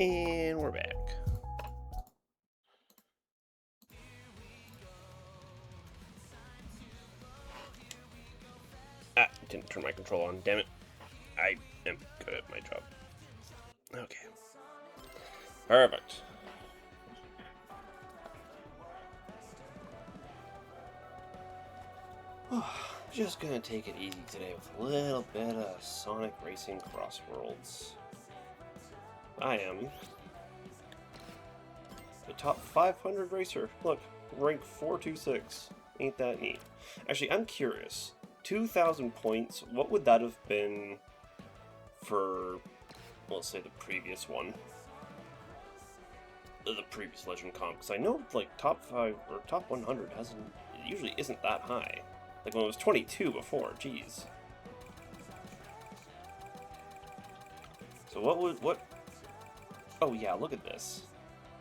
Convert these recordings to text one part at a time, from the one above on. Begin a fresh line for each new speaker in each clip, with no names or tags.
And we're back. Ah, didn't turn my control on, damn it. I am good at my job. Okay. Perfect. Just gonna take it easy today with a little bit of Sonic Racing Cross Worlds. I am the top 500 racer. Look, rank 426. Ain't that neat? Actually, I'm curious. 2,000 points, what would that have been for, let's say, the previous one? The previous Legend comp, because I know, like, top 5 or top 100 it usually isn't that high. Like when it was 22 before, jeez. So what? Oh yeah, look at this.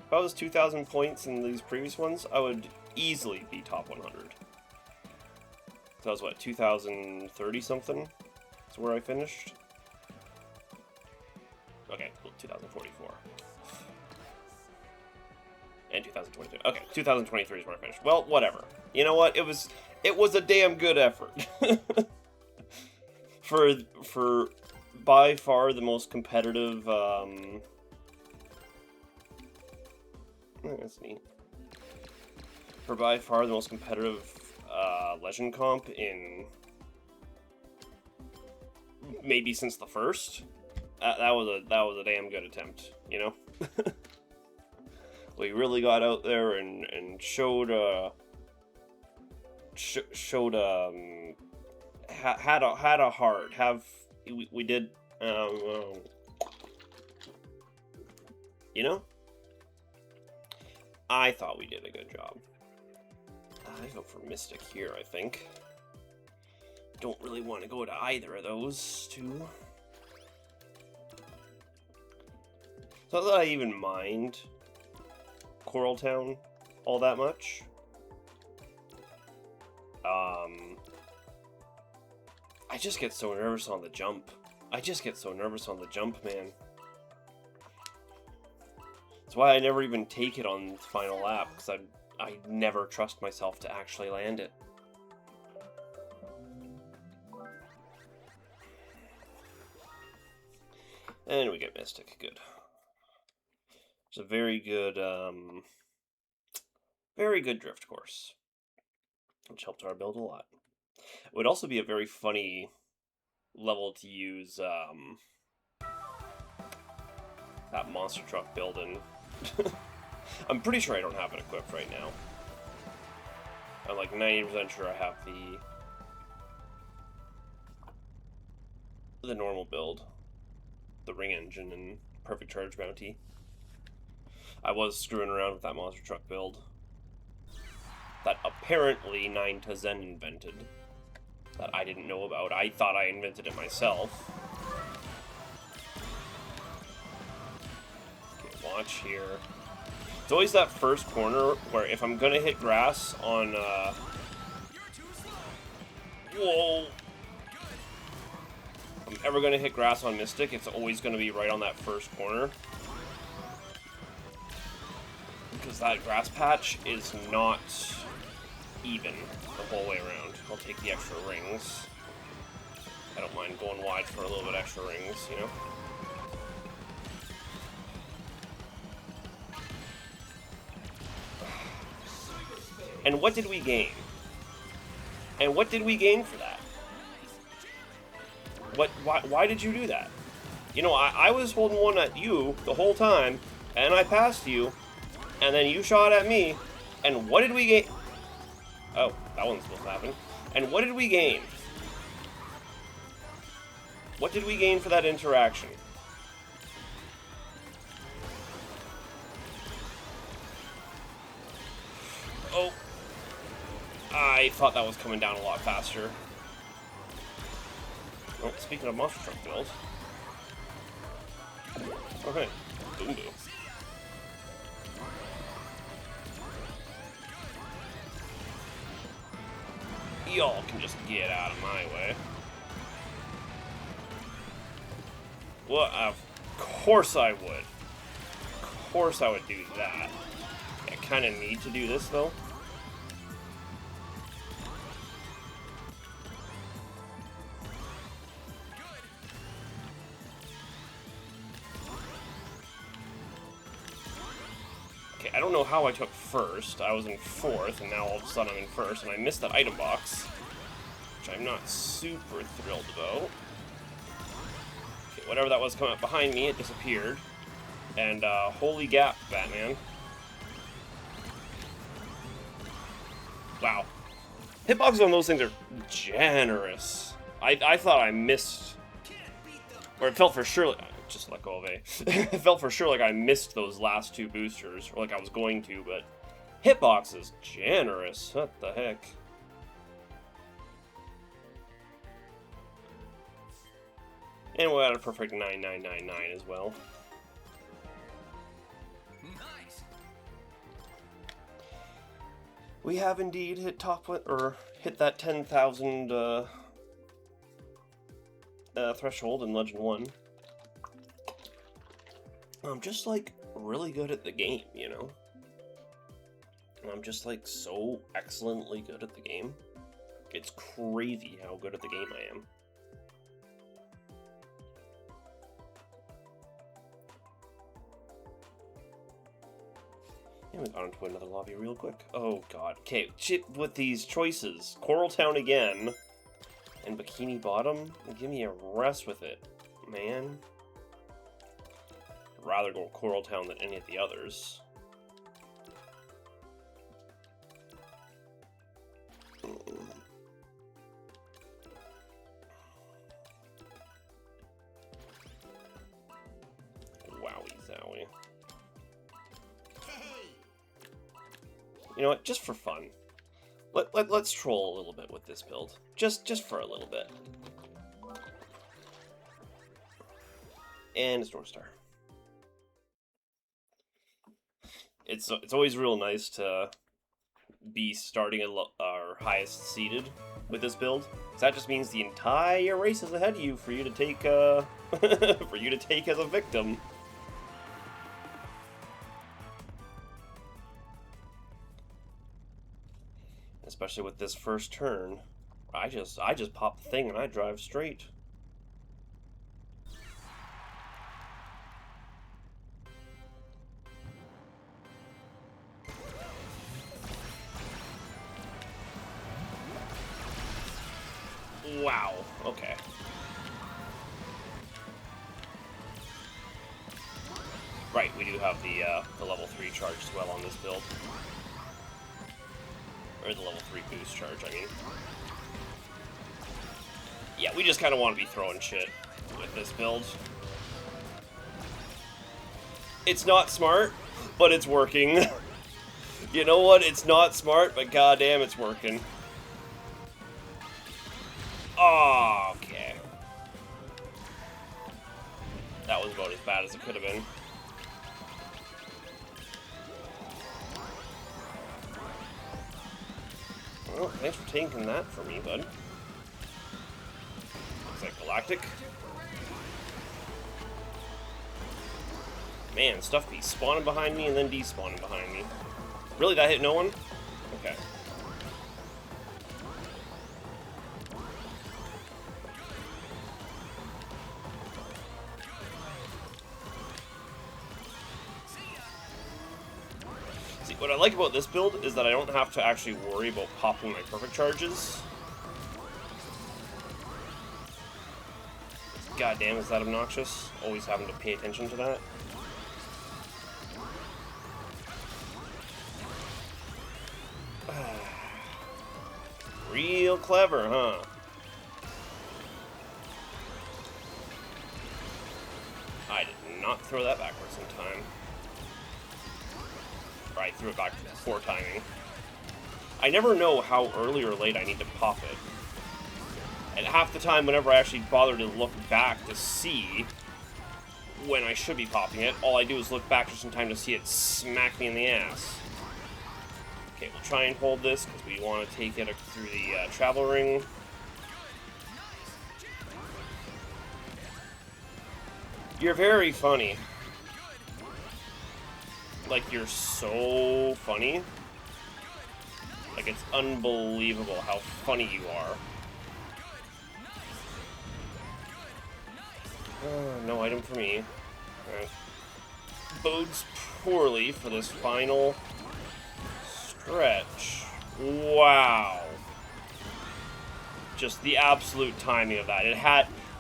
If I was 2,000 points in these previous ones, I would easily be top 100. So that was what, 2,030 something? That's where I finished. Okay, well, 2,044. And 2022. Okay, 2023 is where I finished. Well, whatever. You know what? It was a damn good effort. for by far the most competitive that's neat. For by far the most competitive Legend comp in maybe since the first. That was a damn good attempt, you know? We really got out there and showed had a heart. We did you know? I thought we did a good job. I vote for Mystic here, I think. Don't really want to go to either of those two. It's not that I even mind Coral Town all that much. I just get so nervous on the jump. Man. That's why I never even take it on the final lap, because I never trust myself to actually land it. And we get Mystic, good. It's a very good drift course, which helped our build a lot. It would also be a very funny level to use that monster truck build in. I'm pretty sure I don't have it equipped right now. I'm like 90% sure I have the normal build, the ring engine and perfect charge bounty. I was screwing around with that monster truck build that apparently 9 to Zen invented, that I didn't know about. I thought I invented it myself. Okay, watch here. It's always that first corner where if I'm gonna hit grass on, whoa! If I'm ever gonna hit grass on Mystic, it's always gonna be right on that first corner. Because that grass patch is not even the whole way around. I'll take the extra rings. I don't mind going wide for a little bit extra rings, you know? And what did we gain? And what did we gain for that? Why did you do that? You know, I was holding one at you the whole time, and I passed you, and then you shot at me, and what did we gain? Oh, that wasn't supposed to happen. And what did we gain? What did we gain for that interaction? Oh. I thought that was coming down a lot faster. Oh, speaking of monster truck build. Okay. Boom boom. Y'all can just get out of my way. Well, of course I would. course I would do that. I kind of need to do this, though. Okay, I don't know how I took first. I was in fourth, and now all of a sudden I'm in first, and I missed that item box, which I'm not super thrilled about. Okay, whatever that was coming up behind me, it disappeared. And, holy gap, Batman. Wow. Hitboxes on those things are generous. I thought I missed, or it felt for sure, just let go of A. It felt for sure like I missed those last two boosters, or like I was going to, but hitbox is generous. What the heck? And we had a perfect 9999 as well. Nice. We have indeed hit hit that 10,000 threshold in Legend 1. I'm just like really good at the game, you know? I'm just like so excellently good at the game. It's crazy how good at the game I am. And we got into another lobby real quick. Oh god. Okay, shit with these choices. Coral Town again. And Bikini Bottom? Give me a rest with it, man. I'd rather go Coral Town than any of the others. Wowie zowie. You know what? Just for fun, let's troll a little bit with this build. Just for a little bit. And it's North Star. It's always real nice to be starting at our highest seeded with this build. So that just means the entire race is ahead of you for you to take for you to take as a victim. Especially with this first turn. I just pop the thing and I drive straight. Wow, okay. Right, we do have the level 3 charge as well on this build. Or the level 3 boost charge, I mean. Yeah, we just kind of want to be throwing shit with this build. It's not smart, but it's working. You know what? It's not smart, but goddamn, it's working. Oh, okay. That was about as bad as it could have been. Well, thanks for taking that for me, bud. Looks like Galactic. Man, stuff be spawning behind me and then despawning behind me. Really, that hit no one? Okay. What I like about this build is that I don't have to actually worry about popping my perfect charges. God damn, is that obnoxious? Always having to pay attention to that. Real clever, huh? I did not throw that backwards in time. I threw it back before timing. I never know how early or late I need to pop it. And half the time, whenever I actually bother to look back to see when I should be popping it, all I do is look back just in time to see it smack me in the ass. Okay, we'll try and hold this because we want to take it through the travel ring. You're very funny. Like, you're so funny. Like, it's unbelievable how funny you are. No item for me. Alright. Bodes poorly for this final stretch. Wow. Just the absolute timing of that.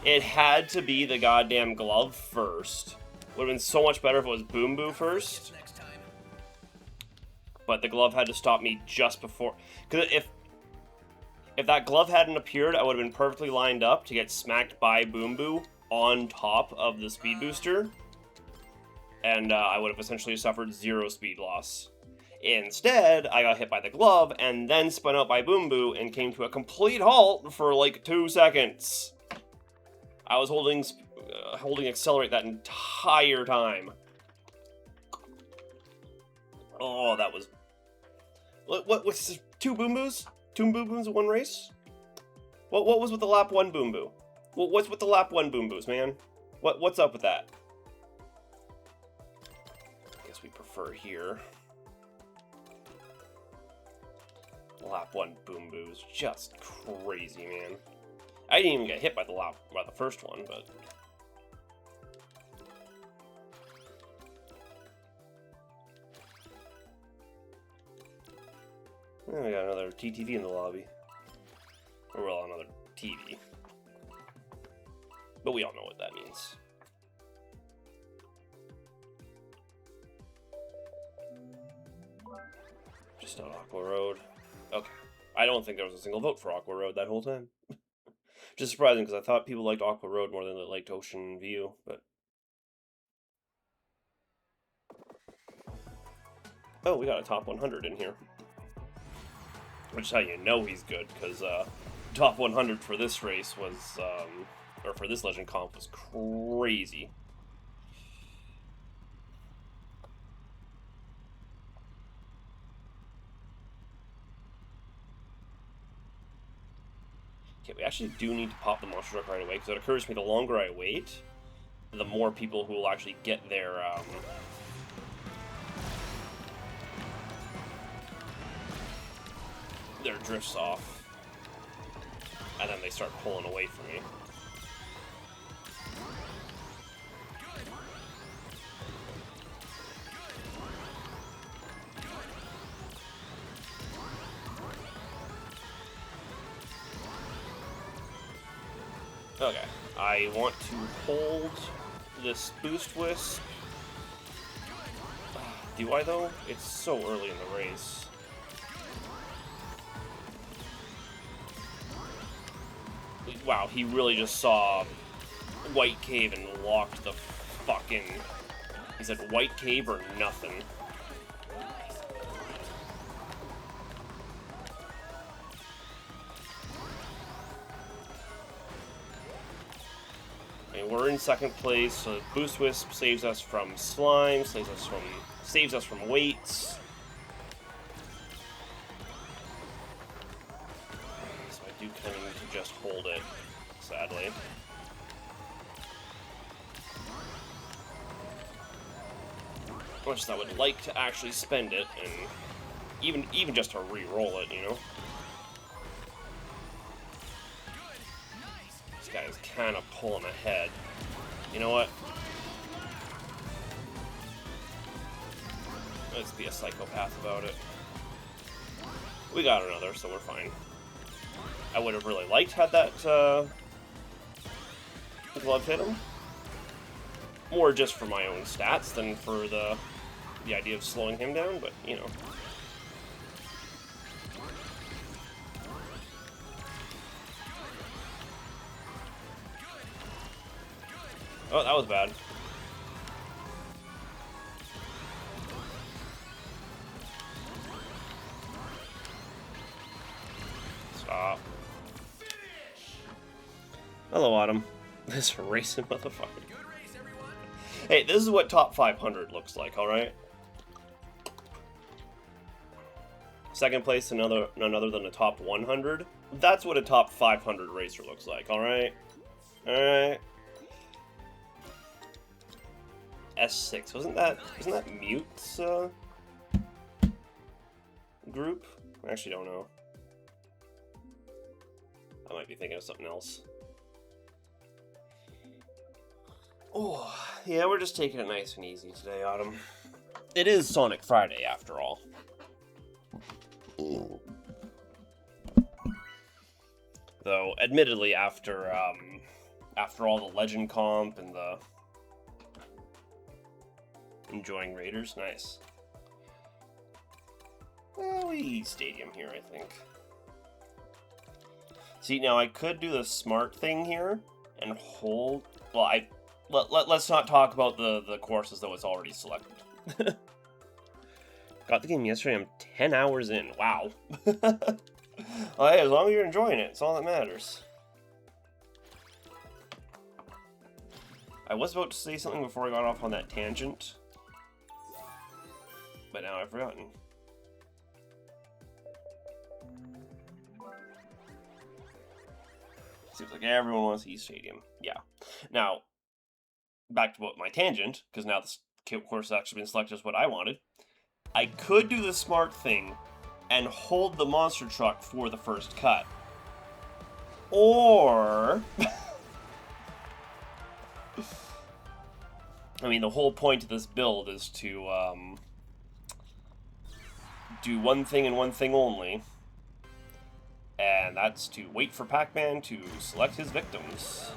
It had to be the goddamn glove first. Would have been so much better if it was Boom Boo first. But the glove had to stop me just before. Because if that glove hadn't appeared, I would have been perfectly lined up to get smacked by Boom Boo on top of the speed booster. And I would have essentially suffered 0 speed loss. Instead, I got hit by the glove and then spun out by Boom Boo and came to a complete halt for like 2 seconds. I was holding accelerate that entire time. Oh, that was... What's this? 2 Boom Boos? 2 Boom Boos in one race? What was with the lap 1 Boom Boo? What's with the lap 1 Boom Boos, man? What's up with that? I guess we prefer here. Lap 1 Boom Boos, just crazy, man. I didn't even get hit by the first one, but... Oh, we got another TTV in the lobby. Or, well, another TV. But we all know what that means. Just on Aqua Road. Okay. I don't think there was a single vote for Aqua Road that whole time. Just surprising, because I thought people liked Aqua Road more than they liked Ocean View, but... Oh, we got a top 100 in here. Which is how you know he's good, because top 100 for this race was, or for this Legend comp was crazy. Okay, we actually do need to pop the monster truck right away, because it occurs to me the longer I wait, the more people who will actually get their drifts off, and then they start pulling away from me. Okay, I want to hold this Boost Wisp. Do I, though? It's so early in the race. Wow, he really just saw White Cave and locked the fucking... He said White Cave or nothing. We're in second place, so Boost Wisp saves us from slime, saves us from weights. So I do kind of need to just hold it, sadly. Much as I would like to actually spend it, and even just to re-roll it, you know. This guy is kind of pulling ahead. You know what? Let's be a psychopath about it. We got another, so we're fine. I would have really liked had that glove hit him. More just for my own stats than for the idea of slowing him down, but, you know. Oh, that was bad. Stop. Hello, Autumn. This racing motherfucker. Hey, this is what top 500 looks like, alright? Second place, none other than a top 100. That's what a top 500 racer looks like, alright? Alright? S6. Wasn't that Mute's group? I actually don't know. I might be thinking of something else. Oh, yeah, we're just taking it nice and easy today, Autumn. It is Sonic Friday, after all. Though, admittedly, after all the Legend comp and the enjoying Raiders, nice. Well, we stadium here, I think. See, now I could do the smart thing here and hold. Well, let's not talk about the courses though. It's already selected. Got the game yesterday. I'm 10 hours in. Wow. Well, hey, as long as you're enjoying it, it's all that matters. I was about to say something before I got off on that tangent, but now I've forgotten. Seems like everyone wants East Stadium. Yeah. Now, back to what my tangent, because now this course has actually been selected as what I wanted. I could do the smart thing and hold the monster truck for the first cut. Or... I mean, the whole point of this build is to do one thing and one thing only. And that's to wait for Pac-Man to select his victims.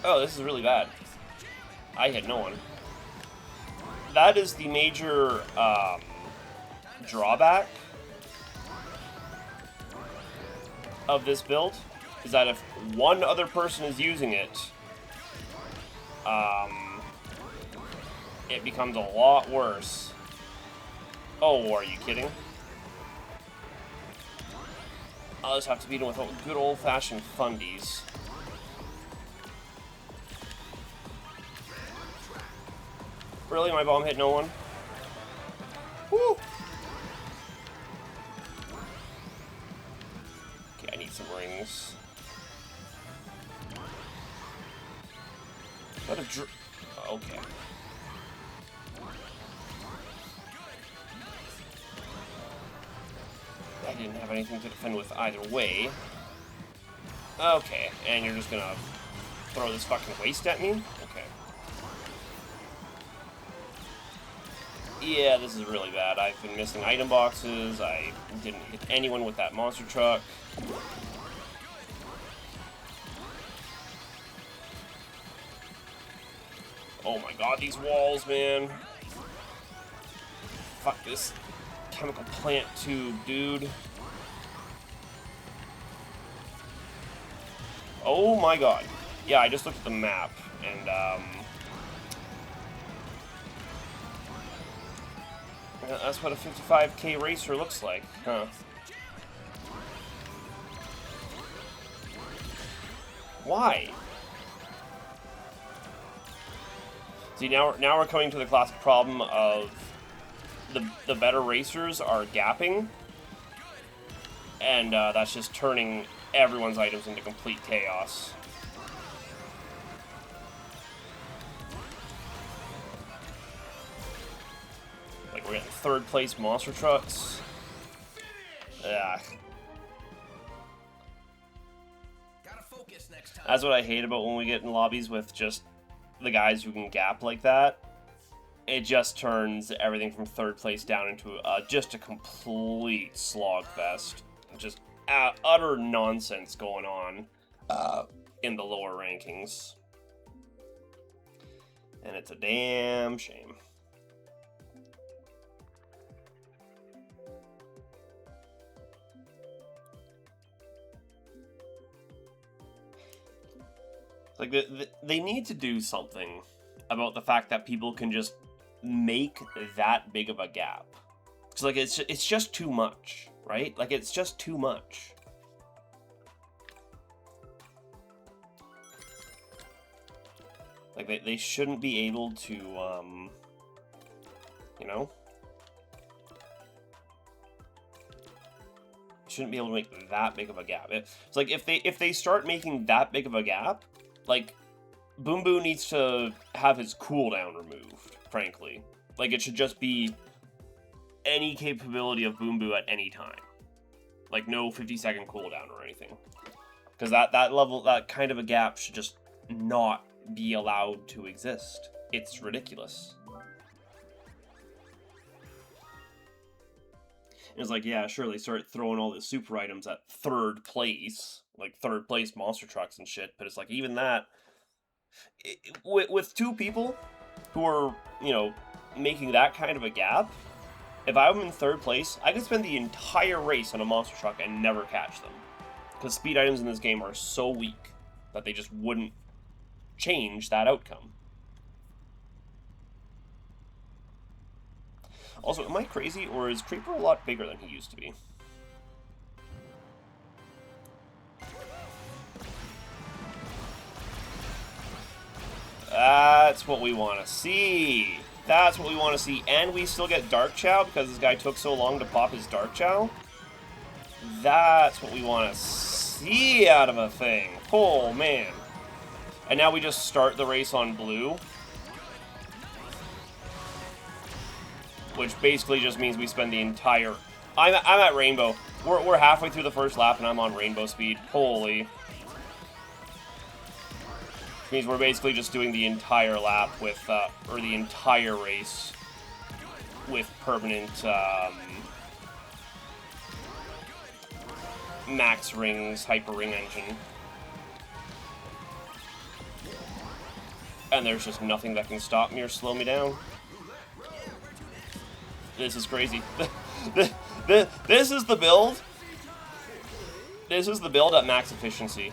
Oh, this is really bad. I hit no one. That is the major drawback of this build, is that if one other person is using it, it becomes a lot worse. Oh, are you kidding? I'll just have to beat him with good old-fashioned fundies. Really? My bomb hit no one? Woo! Okay, I need some rings. What a okay. I didn't have anything to defend with either way. Okay, and you're just gonna throw this fucking waste at me? Okay. Yeah, this is really bad. I've been missing item boxes. I didn't hit anyone with that monster truck. Oh my god, these walls, man. Fuck this chemical plant tube, dude. Oh my god. Yeah, I just looked at the map, and, that's what a 55k racer looks like, huh? Why? See, now we're coming to the classic problem of the better racers are gapping, and that's just turning everyone's items into complete chaos. Like, we're getting third place monster trucks. Yeah. That's what I hate about when we get in lobbies with just the guys who can gap like that. It just turns everything from third place down into just a complete slogfest. Just utter nonsense going on in the lower rankings. And it's a damn shame. Like, they need to do something about the fact that people can just make that big of a gap. Because, like, it's just too much, right? Like, it's just too much. Like, they shouldn't be able to, you know? shouldn't be able to make that big of a gap. It's like if they start making that big of a gap, like Boom Boo needs to have his cooldown removed, frankly. Like it should just be any capability of Boom Boo at any time. Like no 50-second cooldown or anything. Because that kind of a gap should just not be allowed to exist. It's ridiculous. It's like, yeah, sure, they start throwing all the super items at third place, like third place monster trucks and shit, but it's like, even that, with two people who are, you know, making that kind of a gap, if I'm in third place, I could spend the entire race on a monster truck and never catch them. Because speed items in this game are so weak that they just wouldn't change that outcome. Also, am I crazy, or is Creeper a lot bigger than he used to be? That's what we want to see. That's what we want to see. And we still get Dark Chow because this guy took so long to pop his Dark Chow. That's what we want to see out of a thing. Oh, man. And now we just start the race on blue. Which basically just means we spend the entire... I'm at rainbow. We're halfway through the first lap and I'm on rainbow speed. Holy. Which means we're basically just doing the entire lap with, or the entire race with permanent, max rings, hyper ring engine. And there's just nothing that can stop me or slow me down. This is crazy. This is the build. This is the build at max efficiency.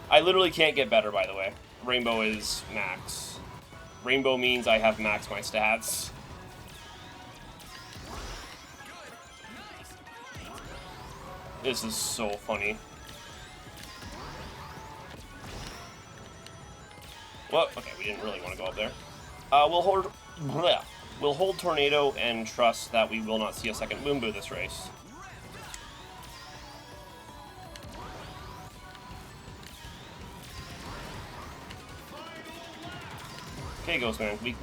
I literally can't get better, by the way. Rainbow is max. Rainbow means I have maxed my stats. This is so funny. Well, okay, we didn't really want to go up there. We'll hold Tornado and trust that we will not see a second Boom Boo this race. Okay, Ghostman,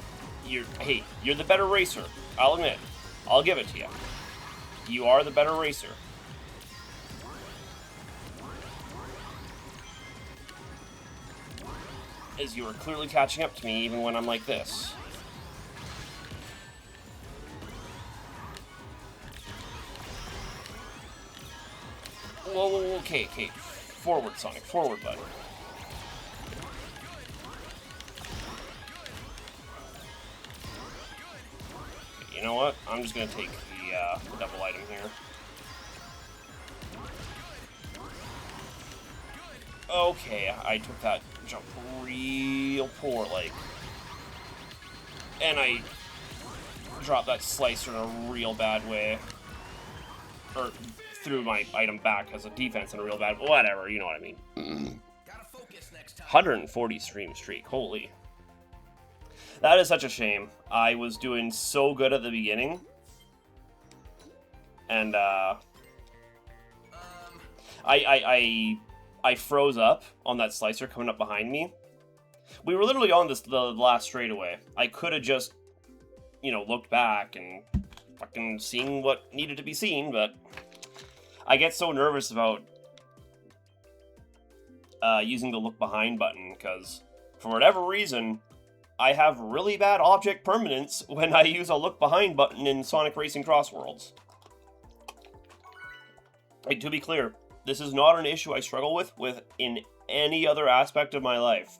hey, you're the better racer. I'll admit. I'll give it to you. You are the better racer. As you are clearly catching up to me even when I'm like this. Whoa, okay. Forward, Sonic. Forward, bud. Okay, you know what? I'm just gonna take the double item here. Okay, I took that jump real poor, like. And I dropped that slicer in a real bad way. Or threw my item back as a defense in a real bad... Whatever, you know what I mean. 140 stream streak, holy. That is such a shame. I was doing so good at the beginning. And, I froze up on that slicer coming up behind me. We were literally on the last straightaway. I could have just, you know, looked back and fucking seen what needed to be seen, but I get so nervous about using the look behind button, because for whatever reason, I have really bad object permanence when I use a look behind button in Sonic Racing Cross Worlds. Like, to be clear, this is not an issue I struggle with in any other aspect of my life.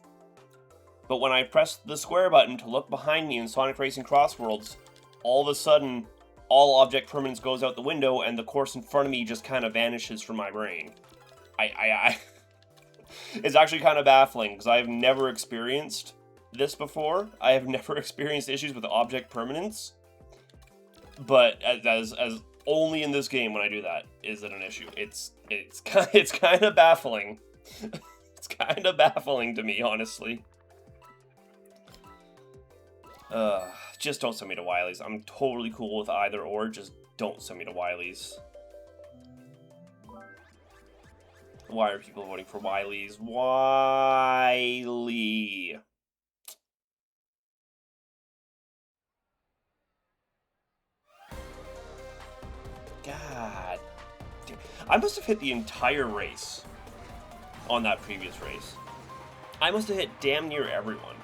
But when I press the square button to look behind me in Sonic Racing Cross Worlds, all of a sudden, all object permanence goes out the window and the course in front of me just kind of vanishes from my brain. It's actually kind of baffling, because I've never experienced this before. I have never experienced issues with object permanence. But as only in this game when I do that is it an issue. It's kind of baffling. It's kind of baffling to me, honestly. Just don't send me to Wily's. I'm totally cool with either or. Just don't send me to Wily's. Why are people voting for Wily's? Wily. God. Dude. I must have hit the entire race on that previous race. I must have hit damn near everyone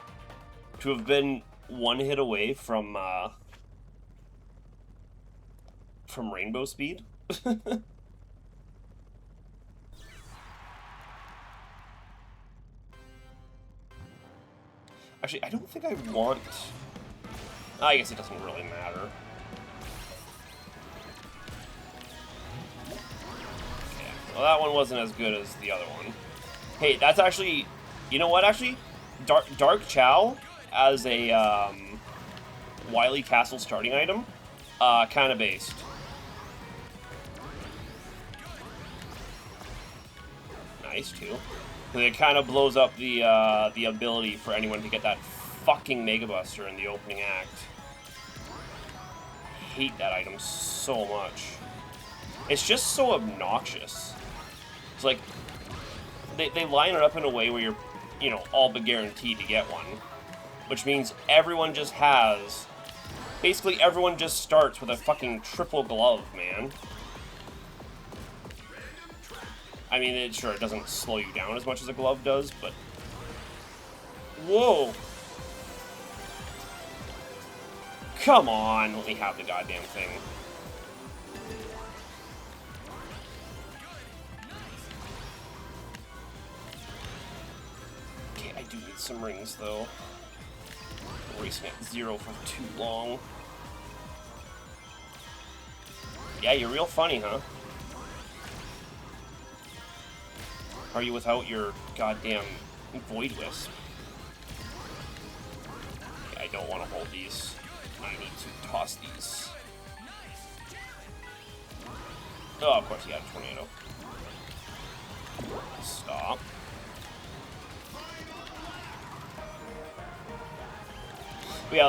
to have been one hit away from rainbow speed. Actually, I don't think I want... I guess it doesn't really matter. Okay. Well, that one wasn't as good as the other one. Hey, that's actually... You know what, actually? Dark Chow as a Wily Castle starting item, kind of based. Nice, too. It kind of blows up the ability for anyone to get that fucking Mega Buster in the opening act. I hate that item so much. It's just so obnoxious. It's like, they line it up in a way where you're, you know, all but guaranteed to get one. Which means everyone just has... Basically, everyone just starts with a fucking triple glove, man. I mean, it doesn't slow you down as much as a glove does, but... Whoa! Come on, let me have the goddamn thing. Okay, I do need some rings, though. Racing at 0 for too long. Yeah, you're real funny, huh? Are you without your goddamn Void Wisp? Okay, I don't want to hold these. I need to toss these. Oh, of course he got a tornado. Stop. But yeah,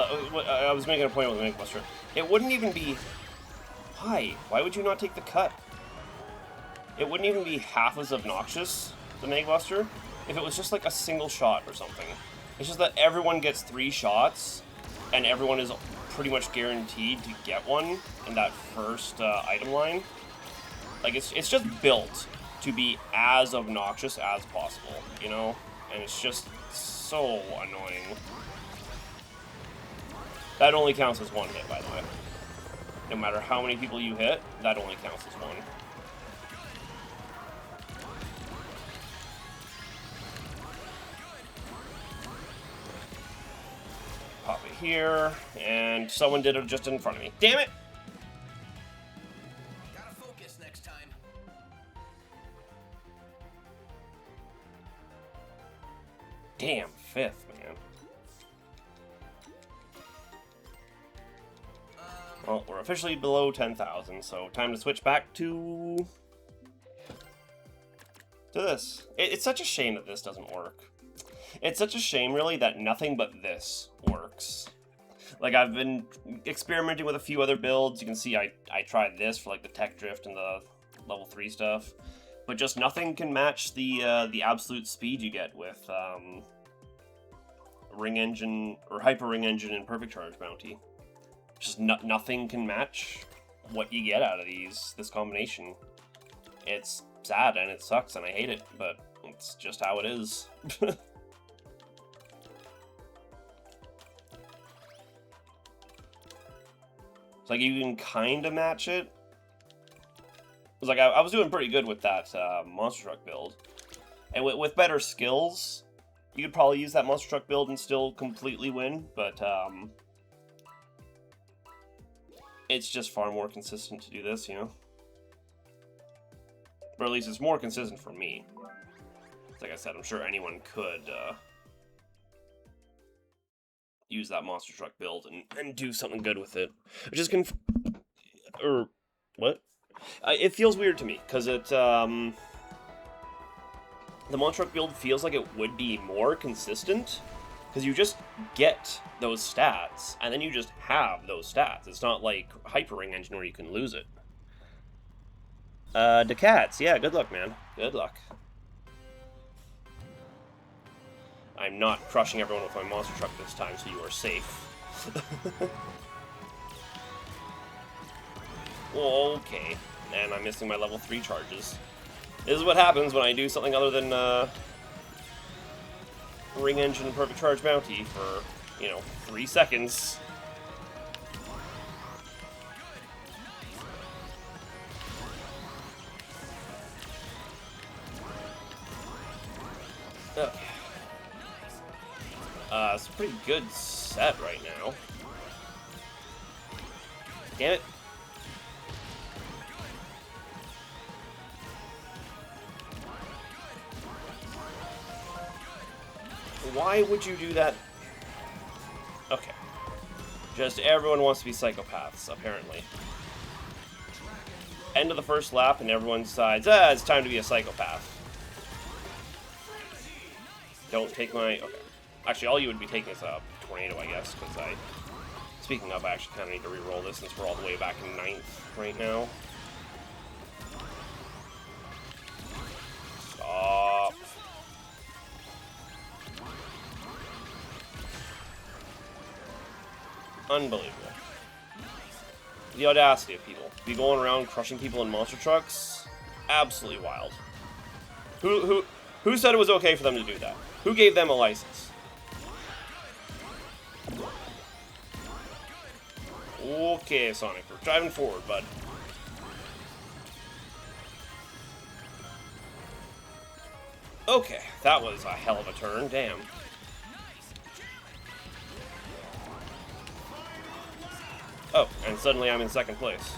I was making a point with the Mega Buster. It wouldn't even be... Why? Why would you not take the cut? It wouldn't even be half as obnoxious, the Mega Buster, if it was just like a single shot or something. It's just that everyone gets 3 shots, and everyone is pretty much guaranteed to get one in that first item line. Like, it's just built to be as obnoxious as possible, you know? And it's just so annoying. That only counts as 1 hit, by the way. No matter how many people you hit, that only counts as 1. Pop it here, and someone did it just in front of me. Damn it!
Gotta focus next time.
Damn, 5th, man. Well, we're officially below 10,000, so time to switch back to this. It's such a shame that this doesn't work. It's such a shame, really, that nothing but this works. Like, I've been experimenting with a few other builds. You can see I tried this for, like, the Tech Drift and the level 3 stuff. But just nothing can match the absolute speed you get with Ring Engine, or Hyper Ring Engine and Perfect Charge Bounty. Just nothing can match what you get out of this combination. It's sad and it sucks and I hate it, but it's just how it is. It's like you can kind of match it. It's like I was doing pretty good with that Monster Truck build. And with better skills, you could probably use that Monster Truck build and still completely win, but it's just far more consistent to do this, you know? Or at least it's more consistent for me. Like I said, I'm sure anyone could use that Monster Truck build and do something good with it. Which is what? It feels weird to me, because the Monster Truck build feels like it would be more consistent, Because you just get those stats, and then you just have those stats. It's not like Hyper Ring Engine where you can lose it. Decats, yeah, good luck, man. Good luck. I'm not crushing everyone with my monster truck this time, so you are safe. Okay. And I'm missing my level 3 charges. This is what happens when I do something other than, Ring Engine Perfect Charge Bounty for, you know, 3 seconds. Okay. It's a pretty good set right now. Damn it. Why would you do that? Okay. Just everyone wants to be psychopaths, apparently. End of the first lap and everyone decides, it's time to be a psychopath. Don't take my... Okay. Actually, all you would be taking is a tornado, I guess, because I... Speaking of, I actually kind of need to re-roll this since we're all the way back in 9th right now. Stop. Unbelievable. The audacity of people. Be going around crushing people in monster trucks? Absolutely wild. Who said it was okay for them to do that? Who gave them a license? Okay, Sonic, we're driving forward, bud. Okay, that was a hell of a turn, damn. Oh, and suddenly I'm in 2nd place.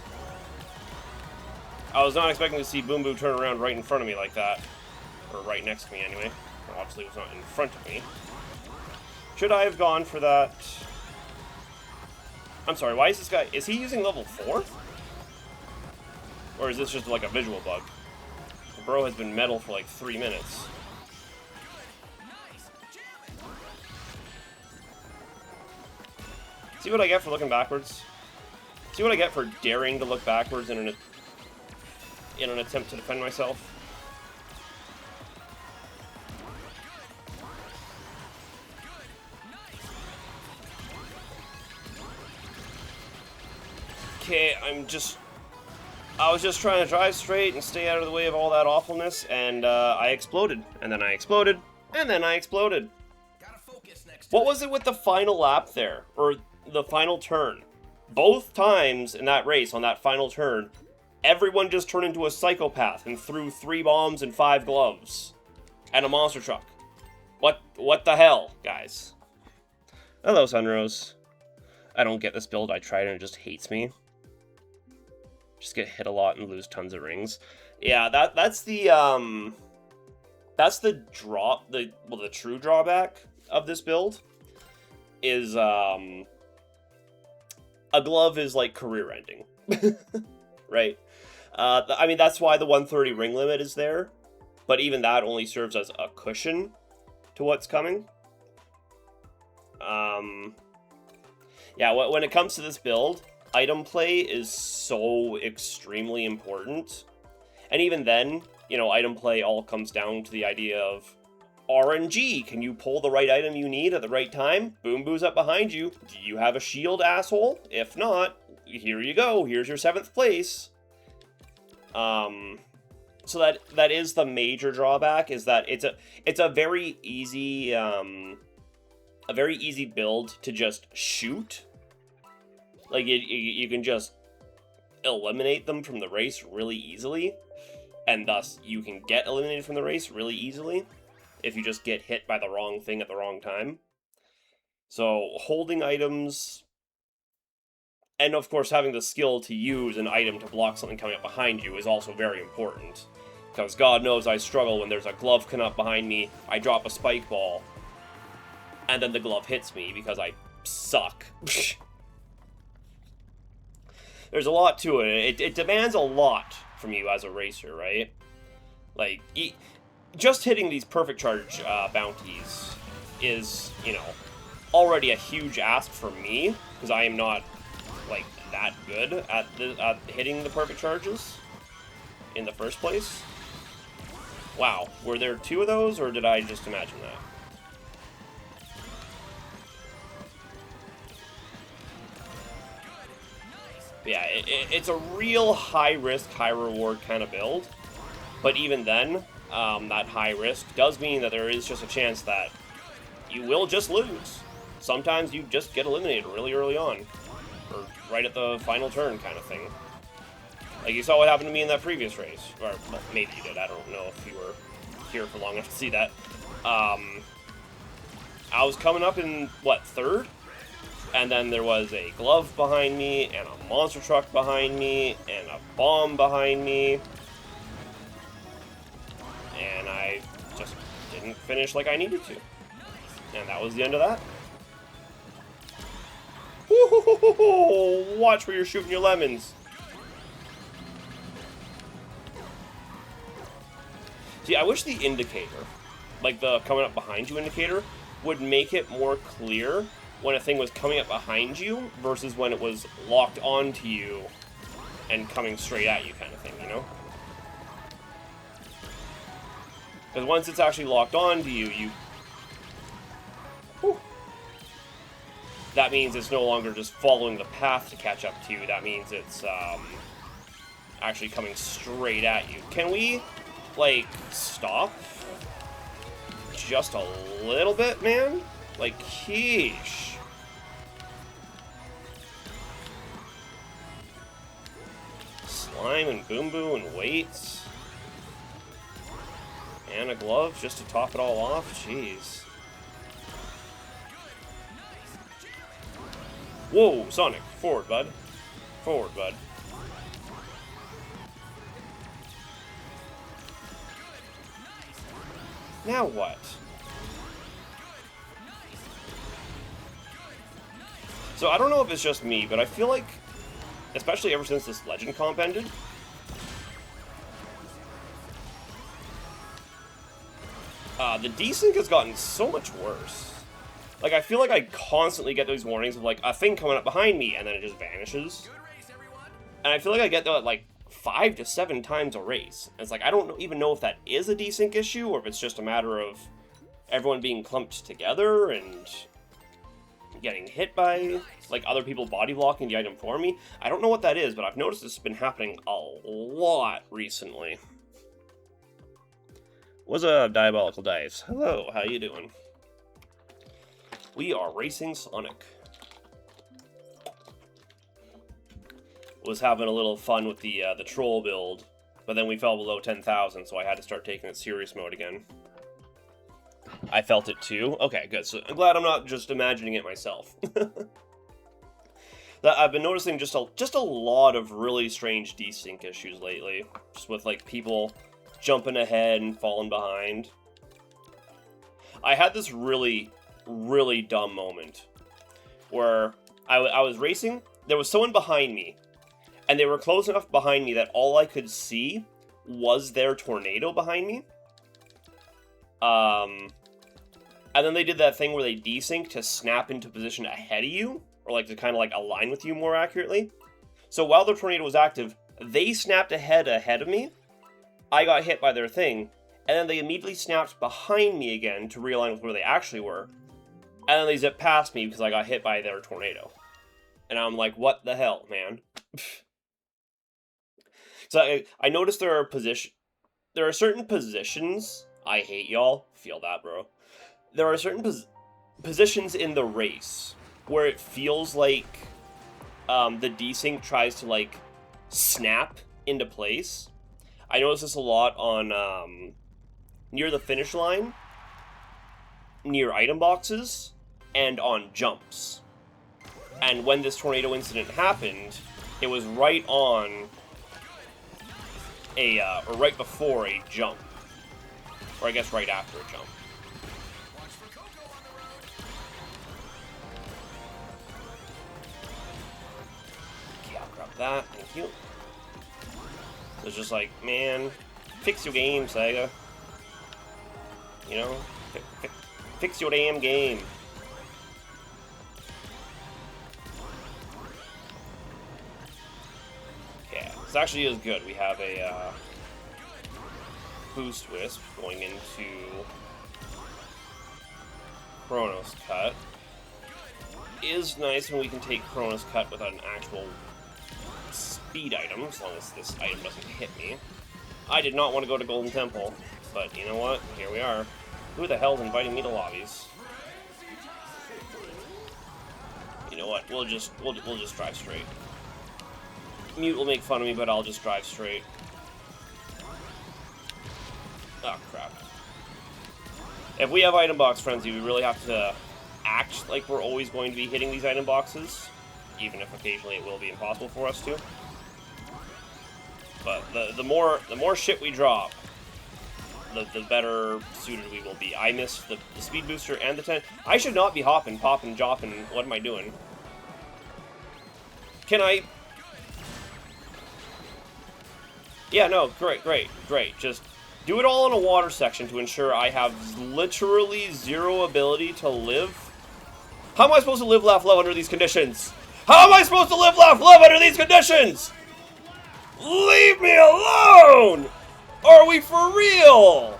I was not expecting to see Boom Boo turn around right in front of me like that. Or right next to me, anyway. Well, obviously, it was not in front of me. Should I have gone for that? I'm sorry, why is this guy... Is he using level 4? Or is this just like a visual bug? The bro has been metal for like 3 minutes. See what I get for looking backwards? See what I get for daring to look backwards in an attempt to defend myself? Okay, I was just trying to drive straight and stay out of the way of all that awfulness, and I exploded. And then I exploded. And then I exploded. What was it with the final lap there? Or the final turn? Both times in that race, on that final turn, everyone just turned into a psychopath and threw 3 bombs and 5 gloves. And a monster truck. What the hell, guys? Hello, Sunrose. I don't get this build. I tried and it just hates me. Just get hit a lot and lose tons of rings. Yeah, that's the true drawback of this build is a glove is like career ending. Right? I mean, that's why the 130 ring limit is there, but even that only serves as a cushion to what's coming. Yeah, when it comes to this build, item play is so extremely important. And even then, you know, item play all comes down to the idea of RNG. Can you pull the right item you need at the right time? Boom Boo's up behind you. Do you have a shield, asshole? If not, here you go. Here's your 7th place. So that is the major drawback, is that it's a very easy build to just shoot. Like, you can just eliminate them from the race really easily, and thus you can get eliminated from the race really easily if you just get hit by the wrong thing at the wrong time. So, holding items, and of course having the skill to use an item to block something coming up behind you is also very important. Because God knows I struggle when there's a glove coming up behind me, I drop a spike ball, and then the glove hits me because I suck. There's a lot to it. It demands a lot from you as a racer, right? Like, just hitting these perfect charge bounties is, you know, already a huge ask for me, because I am not, like, that good at hitting the perfect charges in the first place. Wow, were there 2 of those, or did I just imagine that? But yeah, it's a real high-risk, high-reward kind of build. But even then, that high risk does mean that there is just a chance that you will just lose. Sometimes you just get eliminated really early on, or right at the final turn kind of thing. Like you saw what happened to me in that previous race, or well, maybe you did, I don't know if you were here for long enough to see that. I was coming up in, what, 3rd? And then there was a glove behind me, and a monster truck behind me, and a bomb behind me. And I just didn't finish like I needed to. And that was the end of that. Woo-hoo-hoo-hoo-hoo! Watch where you're shooting your lemons. See, I wish the indicator, like the coming up behind you indicator, would make it more clear when a thing was coming up behind you versus when it was locked onto you and coming straight at you kind of thing, you know? Because once it's actually locked onto you, that means it's no longer just following the path to catch up to you. That means it's actually coming straight at you. Can we, like, stop just a little bit, man? Like, sheesh. Slime and Boom Boo and weights. And a glove just to top it all off? Jeez. Whoa, Sonic. Forward, bud. Forward, bud. Now what? So I don't know if it's just me, but I feel like, especially ever since this Legend comp ended, the desync has gotten so much worse. Like, I feel like I constantly get those warnings of, like, a thing coming up behind me, and then it just vanishes. And I feel like I get that, like, 5 to 7 times a race. And it's like, I don't even know if that is a desync issue, or if it's just a matter of everyone being clumped together and getting hit by, like, other people body blocking the item for me. I don't know what that is, but I've noticed this has been happening a lot recently. What's up, Diabolical Dice? Hello, how you doing? We are racing Sonic. Was having a little fun with the troll build, but then we fell below 10,000, so I had to start taking it serious mode again. I felt it too? Okay, good. So I'm glad I'm not just imagining it myself. I've been noticing just a lot of really strange desync issues lately. Just with, like, people jumping ahead and falling behind. I had this really dumb moment where I was racing, there was someone behind me, and they were close enough behind me that all I could see was their tornado behind me. And then they did that thing where they desync to snap into position ahead of you, or like to kind of like align with you more accurately. So while the tornado was active, they snapped ahead of me, I got hit by their thing, and then they immediately snapped behind me again to realign with where they actually were. And then they zipped past me because I got hit by their tornado. And I'm like, what the hell, man? So I noticed there are certain positions, I hate y'all, feel that, bro. There are certain positions in the race where it feels like the desync tries to, like, snap into place. I noticed this a lot on near the finish line, near item boxes, and on jumps. And when this tornado incident happened, it was right on or right before a jump. Or I guess right after a jump. Okay, I'll grab that, thank you. It's just like, man, fix your game, Sega. You know? Fix your damn game. This actually is good. We have a Boost Wisp going into Chronos Cut. Is nice when we can take Chronos Cut without an actual speed item, as long as this item doesn't hit me. I did not want to go to Golden Temple, but you know what? Here we are. Who the hell's inviting me to lobbies? You know what? We'll just drive straight. Mute will make fun of me, but I'll just drive straight. Oh crap. If we have item box frenzy, we really have to act like we're always going to be hitting these item boxes, even if occasionally it will be impossible for us to. But the more shit we drop, the better suited we will be. I missed the speed booster and the 10. I should not be hopping, popping, jopping. What am I doing? Can I? Yeah, no, great. Just do it all in a water section to ensure I have literally zero ability to live. How am I supposed to live, laugh, love under these conditions? How am I supposed to live, laugh, love under these conditions? Leave me alone! Are we for real?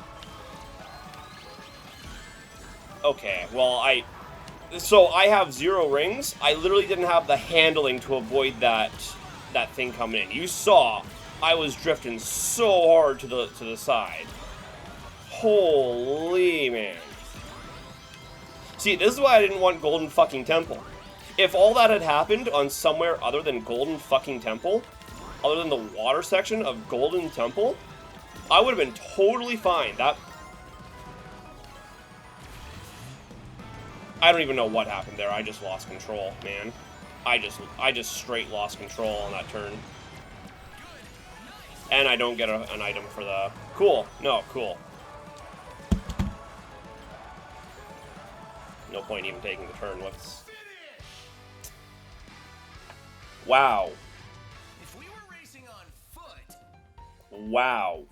Okay, well, so I have 0 rings. I literally didn't have the handling to avoid that thing coming in. You saw I was drifting so hard to the side. Holy man. See, this is why I didn't want Golden fucking Temple. If all that had happened on somewhere other than Golden fucking Temple, other than the water section of Golden Temple, I would have been totally fine. I don't even know what happened there. I just lost control, man. I just straight lost control on that turn. And I don't get an item for the... Cool. No, cool. No point even taking the turn. Let's... Wow.
If we were racing on foot...
Wow.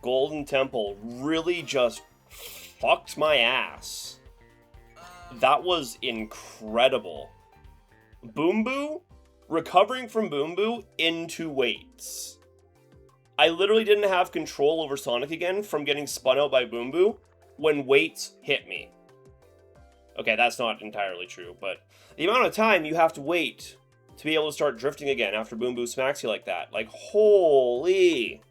Golden Temple really just fucked my ass. That was incredible. Boom Boo? Recovering from Boom Boo into weights. I literally didn't have control over Sonic again from getting spun out by Boom Boo when weights hit me. Okay, that's not entirely true, but the amount of time you have to wait to be able to start drifting again after Boom Boo smacks you like that. Like, holy...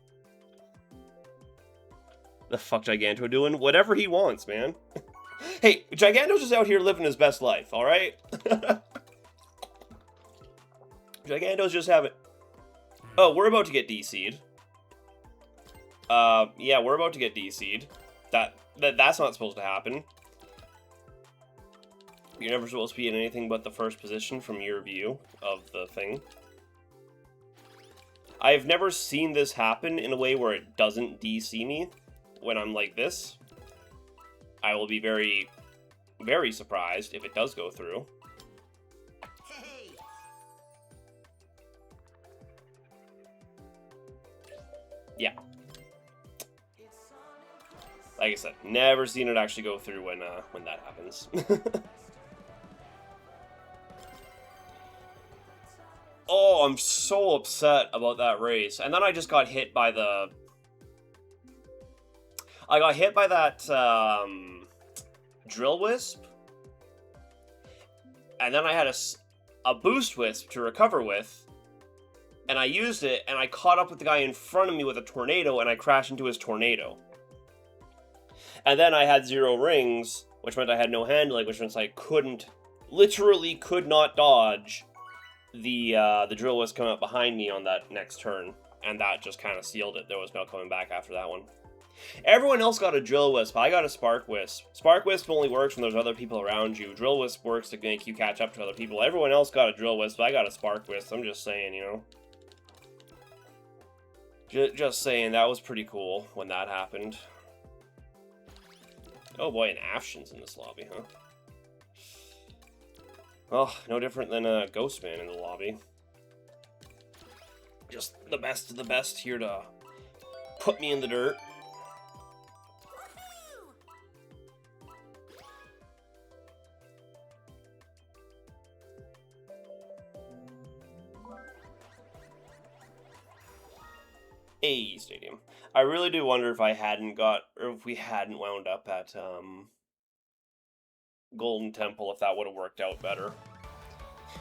The fuck Giganto doing? Whatever he wants, man. Hey, Giganto's just out here living his best life, alright? Giganto's just having... Oh, we're about to get DC'd. Yeah, we're about to get DC'd. That's not supposed to happen. You're never supposed to be in anything but the first position from your view of the thing. I've never seen this happen in a way where it doesn't DC me when I'm like this. I will be very, very surprised if it does go through. Yeah. Like I said, never seen it actually go through when that happens. Oh, I'm so upset about that race. And then I just got hit by the... I got hit by that Drill Wisp. And then I had a Boost Wisp to recover with. And I used it, and I caught up with the guy in front of me with a tornado, and I crashed into his tornado. And then I had 0 rings, which meant I had no handling, which meant I literally could not dodge the Drill Wisp coming up behind me on that next turn. And that just kind of sealed it. There was no coming back after that one. Everyone else got a Drill Wisp. I got a Spark Wisp. Spark Wisp only works when there's other people around you. Drill Wisp works to make you catch up to other people. Everyone else got a Drill Wisp. I got a Spark Wisp. I'm just saying, you know. Just saying, that was pretty cool when that happened. Oh boy, an Afshin's in this lobby, huh? Oh, no different than a Ghostman in the lobby. Just the best of the best here to put me in the dirt. A stadium. I really do wonder if I hadn't got, or if we hadn't wound up at Golden Temple, if that would have worked out better.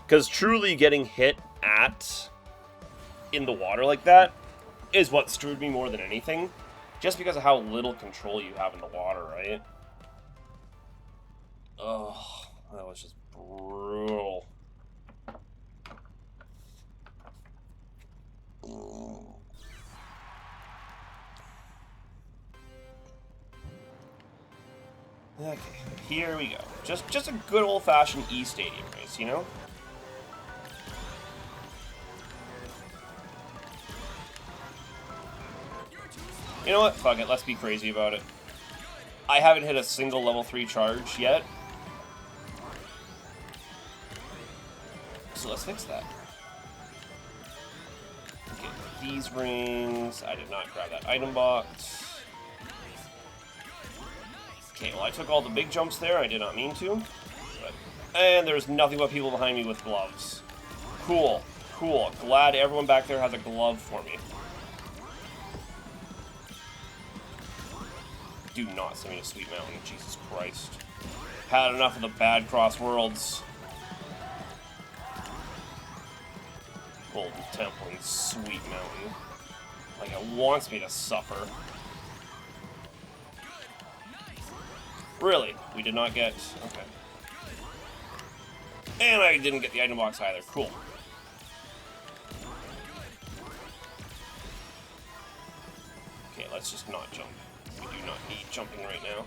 Because truly getting hit at in the water like that is what screwed me more than anything. Just because of how little control you have in the water, right? Oh, that was just brutal. Okay, here we go. Just a good old-fashioned E-Stadium race, you know? You know what? Fuck it, let's be crazy about it. I haven't hit a single level 3 charge yet. So let's fix that. Okay, these rings. I did not grab that item box. Okay, well I took all the big jumps there. I did not mean to. And there's nothing but people behind me with gloves. Cool. Cool. Glad everyone back there has a glove for me. Do not send me to Sweet Mountain. Jesus Christ. Had enough of the bad cross worlds. Golden Temple and Sweet Mountain. Like it wants me to suffer. Really? We did not get... Okay. And I didn't get the item box either. Cool. Okay, let's just not jump. We do not need jumping right now.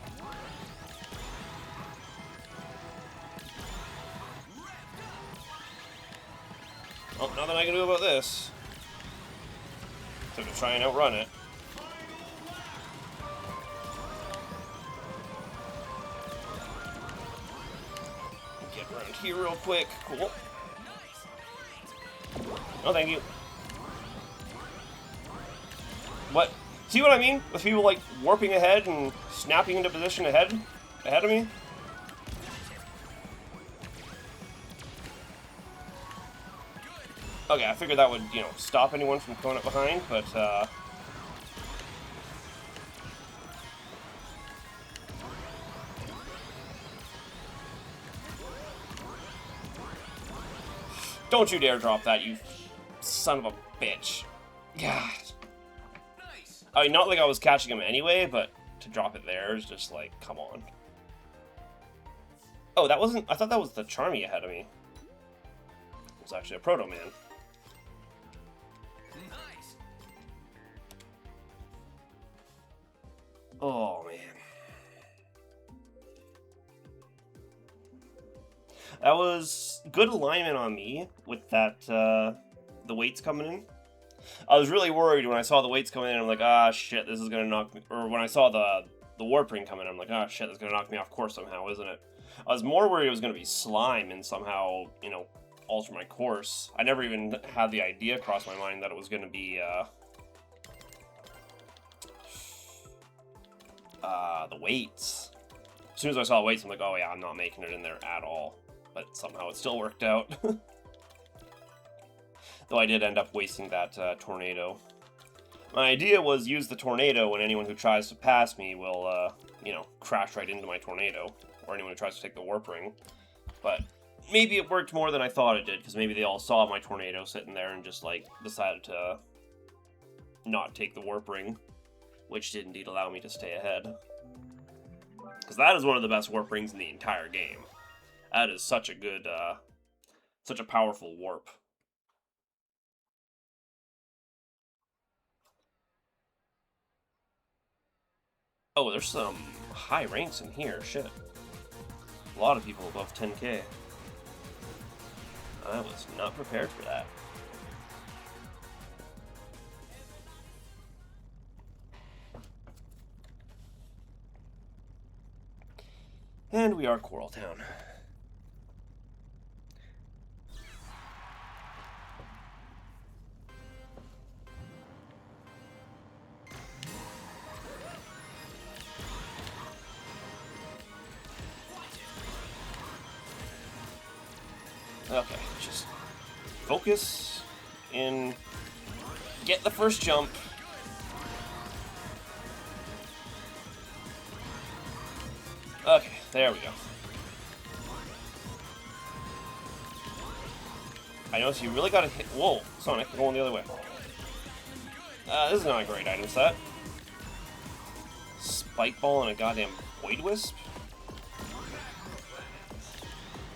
Well, nothing I can do about this. Except to try and outrun it. Get around here real quick. Cool. No, thank you. What? See what I mean? With people, like, warping ahead and snapping into position ahead of me? Okay, I figured that would, you know, stop anyone from coming up behind, but, don't you dare drop that, you son of a bitch. God. I mean, not like I was catching him anyway, but to drop it there is just like, come on. Oh, that wasn't... I thought that was the Charmy ahead of me. It was actually a Proto-Man.
Nice.
Oh, man. That was good alignment on me with that, the weights coming in. I was really worried when I saw the weights coming in. I'm like, ah, shit, this is gonna knock me... Or when I saw the warp ring coming in, I'm like, ah, shit, that's gonna knock me off course somehow, isn't it? I was more worried it was gonna be slime and somehow, you know, alter my course. I never even had the idea cross my mind that it was gonna be, the weights. As soon as I saw weights, I'm like, oh yeah, I'm not making it in there at all. But somehow it still worked out. Though I did end up wasting that tornado. My idea was use the tornado when anyone who tries to pass me will, you know, crash right into my tornado. Or anyone who tries to take the warp ring. But maybe it worked more than I thought it did, because maybe they all saw my tornado sitting there and just, like, decided to not take the warp ring. Which did indeed allow me to stay ahead. Because that is one of the best warp rings in the entire game. That is such a good, such a powerful warp. Oh, there's some high ranks in here, shit. A lot of people above 10k. I was not prepared for that. And we are Coral Town. Okay, just focus and get the first jump. Okay, there we go. I notice you really gotta hit. Whoa, Sonic, you're going the other way. This is not a great item set. Spike Ball and a goddamn Void Wisp.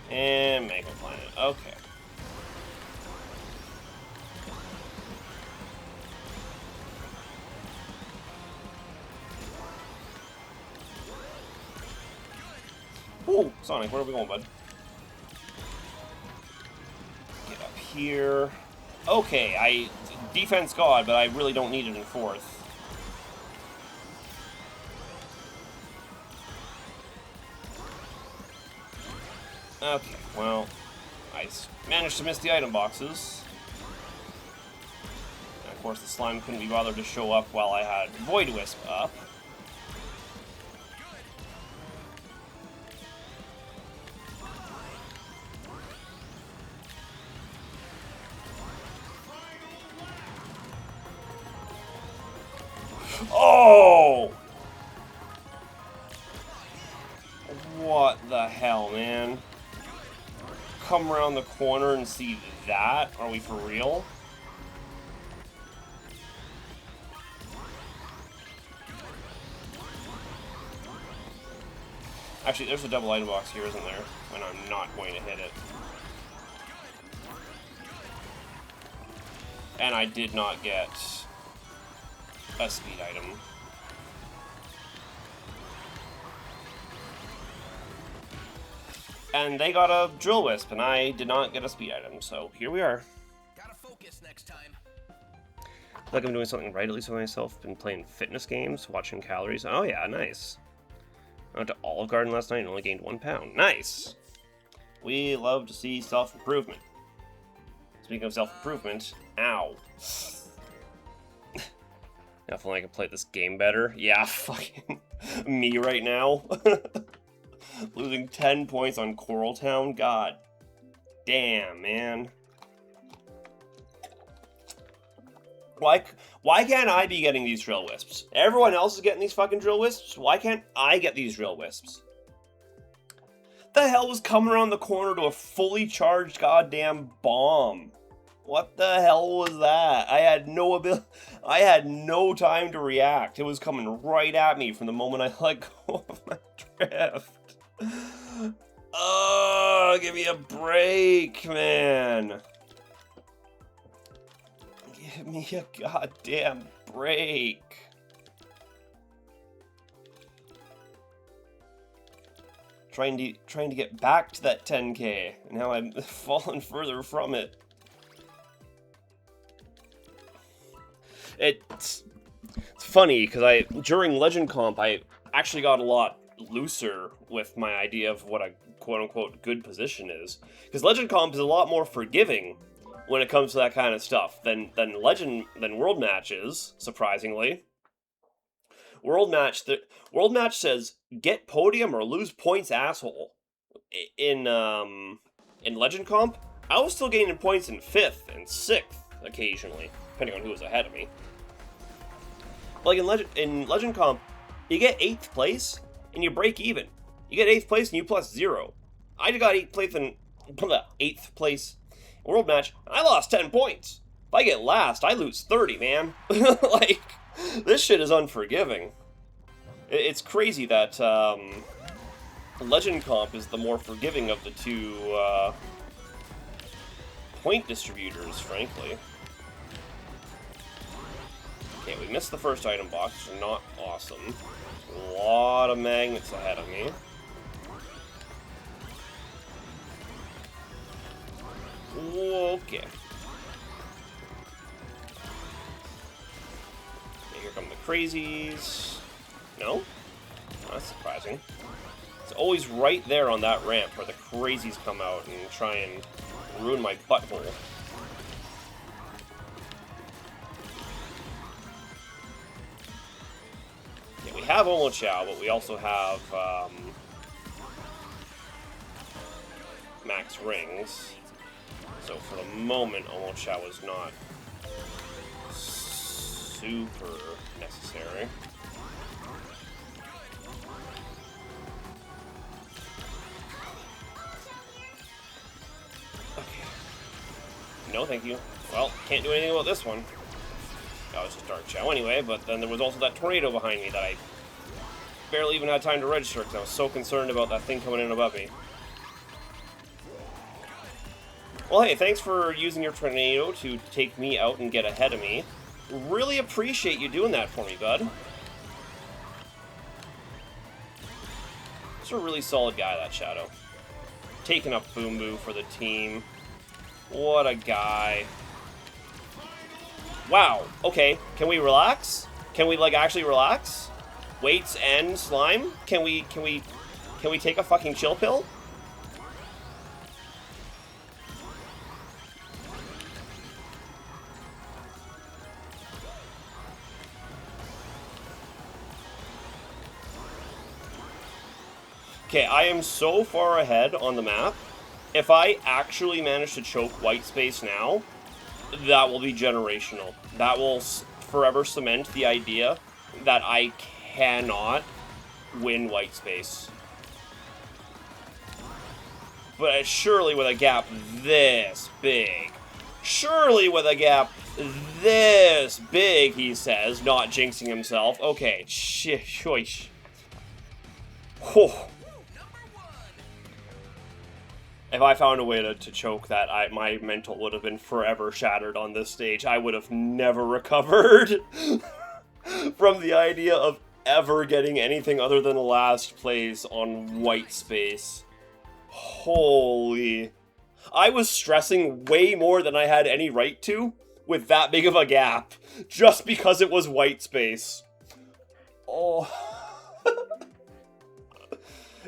And Mega Planet. Okay. Ooh, Sonic, where are we going, bud? Get up here. Okay, defense god, but I really don't need it in fourth. Okay, well, I managed to miss the item boxes. And of course, the slime couldn't be bothered to show up while I had Void Wisp up. Oh! What the hell, man? Come around the corner and see that? Are we for real? Actually, there's a double item box here, isn't there? And I'm not going to hit it. And I did not get a speed item. And they got a Drill Wisp, and I did not get a speed item, so here we are.
Gotta focus next time.
I feel like I'm doing something right, at least with myself. Been playing fitness games, watching calories. Oh yeah, nice. I went to Olive Garden last night and only gained 1 pound. Nice! We love to see self-improvement. Speaking of self-improvement, ow. I feel like I can play this game better. Yeah, fucking me right now. Losing 10 points on Coral Town? God damn, man. Why can't I be getting these Drill Wisps? Everyone else is getting these fucking Drill Wisps. Why can't I get these Drill Wisps? The hell was coming around the corner to a fully charged goddamn bomb? What the hell was that? I had no ability. I had no time to react. It was coming right at me from the moment I let go of my drift. Oh, give me a break, man. Give me a goddamn break. Trying to get back to that 10K, and now I'm falling further from it. It's funny because during Legend Comp I actually got a lot looser with my idea of what a quote-unquote good position is, because Legend Comp is a lot more forgiving when it comes to that kind of stuff than World Match is, surprisingly. World Match says get podium or lose points, asshole. In Legend Comp, I was still gaining points in 5th and 6th occasionally, depending on who was ahead of me. Like in Legend Comp, you get 8th place and you break even. You get 8th place and you plus 0. I got 8th place in 8th place World Match, and I lost 10 points. If I get last, I lose 30, man. Like, this shit is unforgiving. It's crazy that Legend Comp is the more forgiving of the two point distributors, frankly. Okay, we missed the first item box, which is not awesome. A lot of magnets ahead of me. Okay. Okay, here come the crazies. No? Oh, that's surprising. It's always right there on that ramp where the crazies come out and try and ruin my butthole. Yeah, we have Omochao, but we also have max rings. So for the moment, Omochao is not super necessary. No, thank you. Well, can't do anything about this one. That was just Dark Chow anyway, but then there was also that tornado behind me that I barely even had time to register because I was so concerned about that thing coming in above me. Well, hey, thanks for using your tornado to take me out and get ahead of me. Really appreciate you doing that for me, bud. He's a really solid guy, that Shadow. Taking up Boom Boo for the team. What a guy. Wow, okay, can we relax? Can we, like, actually relax? Weights and slime? Can we take a fucking chill pill? Okay, I am so far ahead on the map. If I actually manage to choke white space now, that will be generational. That will forever cement the idea that I cannot win white space. But surely with a gap this big. Surely with a gap this big, he says, not jinxing himself. Okay, shish. Oh. If I found a way to choke that, my mental would have been forever shattered on this stage. I would have never recovered from the idea of ever getting anything other than last place on white space. Holy. I was stressing way more than I had any right to with that big of a gap, just because it was white space. Oh.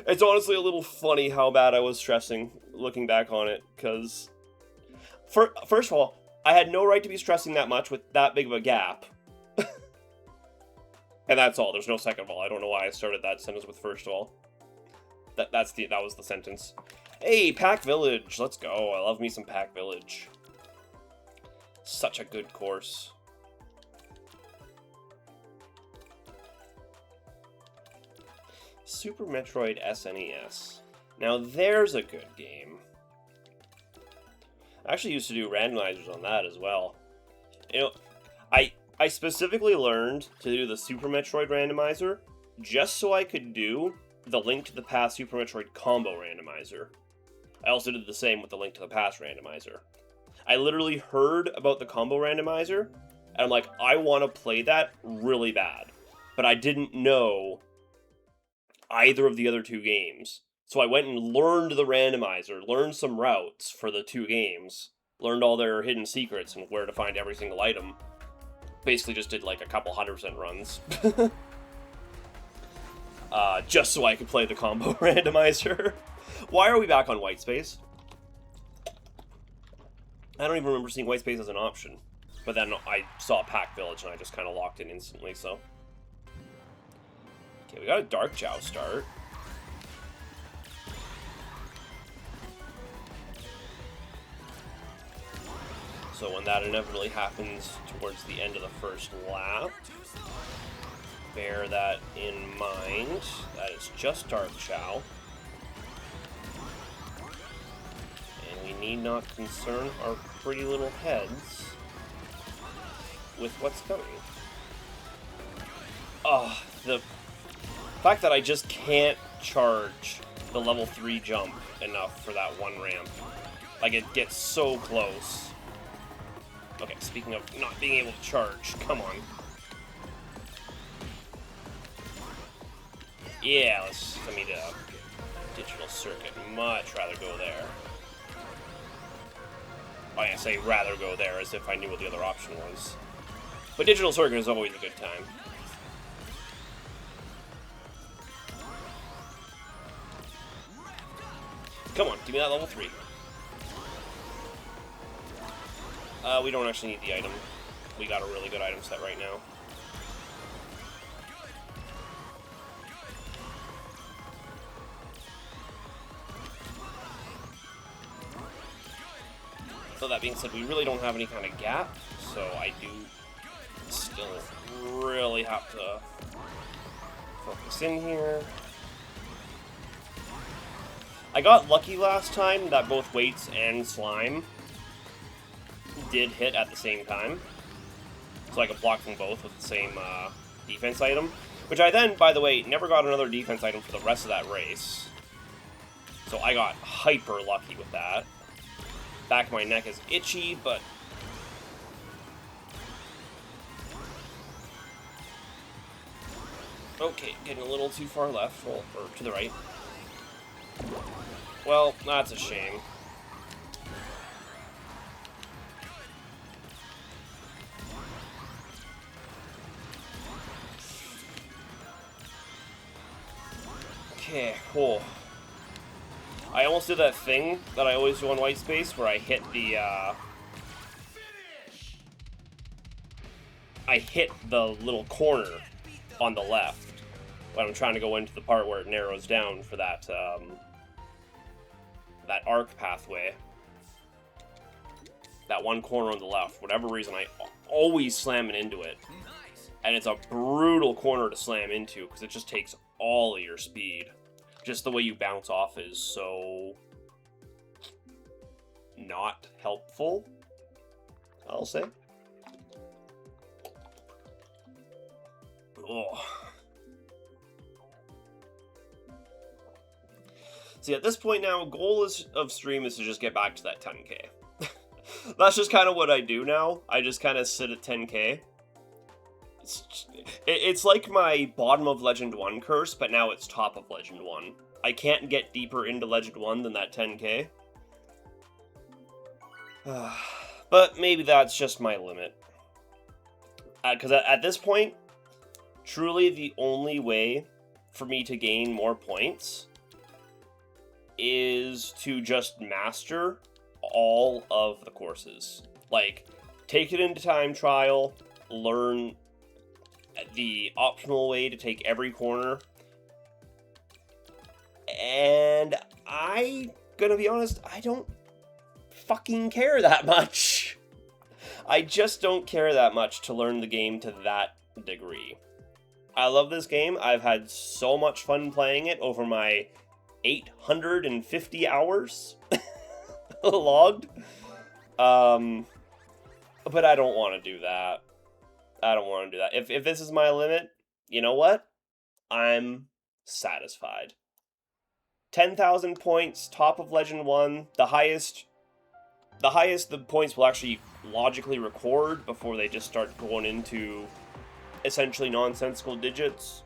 It's honestly a little funny how bad I was stressing, looking back on it, because... First of all, I had no right to be stressing that much with that big of a gap. And that's all, there's no second of all. I don't know why I started that sentence with first of all. That was the sentence. Hey, Pack Village, let's go. I love me some Pack Village. Such a good course. Super Metroid SNES. Now there's a good game. I actually used to do randomizers on that as well. You know, I specifically learned to do the Super Metroid randomizer just so I could do the Link to the Past Super Metroid combo randomizer. I also did the same with the Link to the Past randomizer. I literally heard about the combo randomizer, and I'm like, I want to play that really bad. But I didn't know either of the other two games. So I went and learned the randomizer, learned some routes for the two games, learned all their hidden secrets and where to find every single item. Basically just did like a couple 100% runs. Just so I could play the combo randomizer. Why are we back on white space? I don't even remember seeing white space as an option. But then I saw Pack Village and I just kind of locked in instantly, so... Okay, we got a Dark Chow start. So when that inevitably happens towards the end of the first lap, bear that in mind. That is just Dark Chow. And we need not concern our pretty little heads with what's coming. Oh, the fact that I just can't charge the level 3 jump enough for that one ramp. Like, it gets so close. Okay, speaking of not being able to charge, come on. Yeah, let me do digital circuit. Much rather go there. I say rather go there as if I knew what the other option was. But digital circuit is always a good time. Come on, give me that level 3. We don't actually need the item. We got a really good item set right now. So that being said, we really don't have any kind of gap, so I do still really have to focus in here. I got lucky last time that both weights and slime did hit at the same time. So I could block from both with the same defense item. Which I then, by the way, never got another defense item for the rest of that race. So I got hyper lucky with that. Back of my neck is itchy, but... Okay, getting a little too far left, or to the right. Well, that's a shame. Okay, cool. I almost did that thing that I always do on white space where I hit the, I hit the little corner on the left when I'm trying to go into the part where it narrows down for that, that arc pathway. That one corner on the left. For whatever reason, I always slam it into it. And it's a brutal corner to slam into because it just takes all of your speed. Just the way you bounce off is so not helpful, I'll say. Oh. See, at this point now, goal of stream is to just get back to that 10k. That's just kind of what I do now. I just kind of sit at 10k. It's like my bottom of Legend 1 curse, but now it's top of Legend 1. I can't get deeper into Legend 1 than that 10k. But maybe that's just my limit. Because at this point, truly the only way for me to gain more points is to just master all of the courses. Like, take it into time trial, learn the optional way to take every corner, and I gonna be honest, I don't fucking care that much. I just don't care that much to learn the game to that degree. I love this game. I've had so much fun playing it over my 850 hours logged. But I don't want to do that. I don't want to do that. If this is my limit, you know what? I'm satisfied. 10,000 points, top of Legend 1, the highest the points will actually logically record before they just start going into essentially nonsensical digits.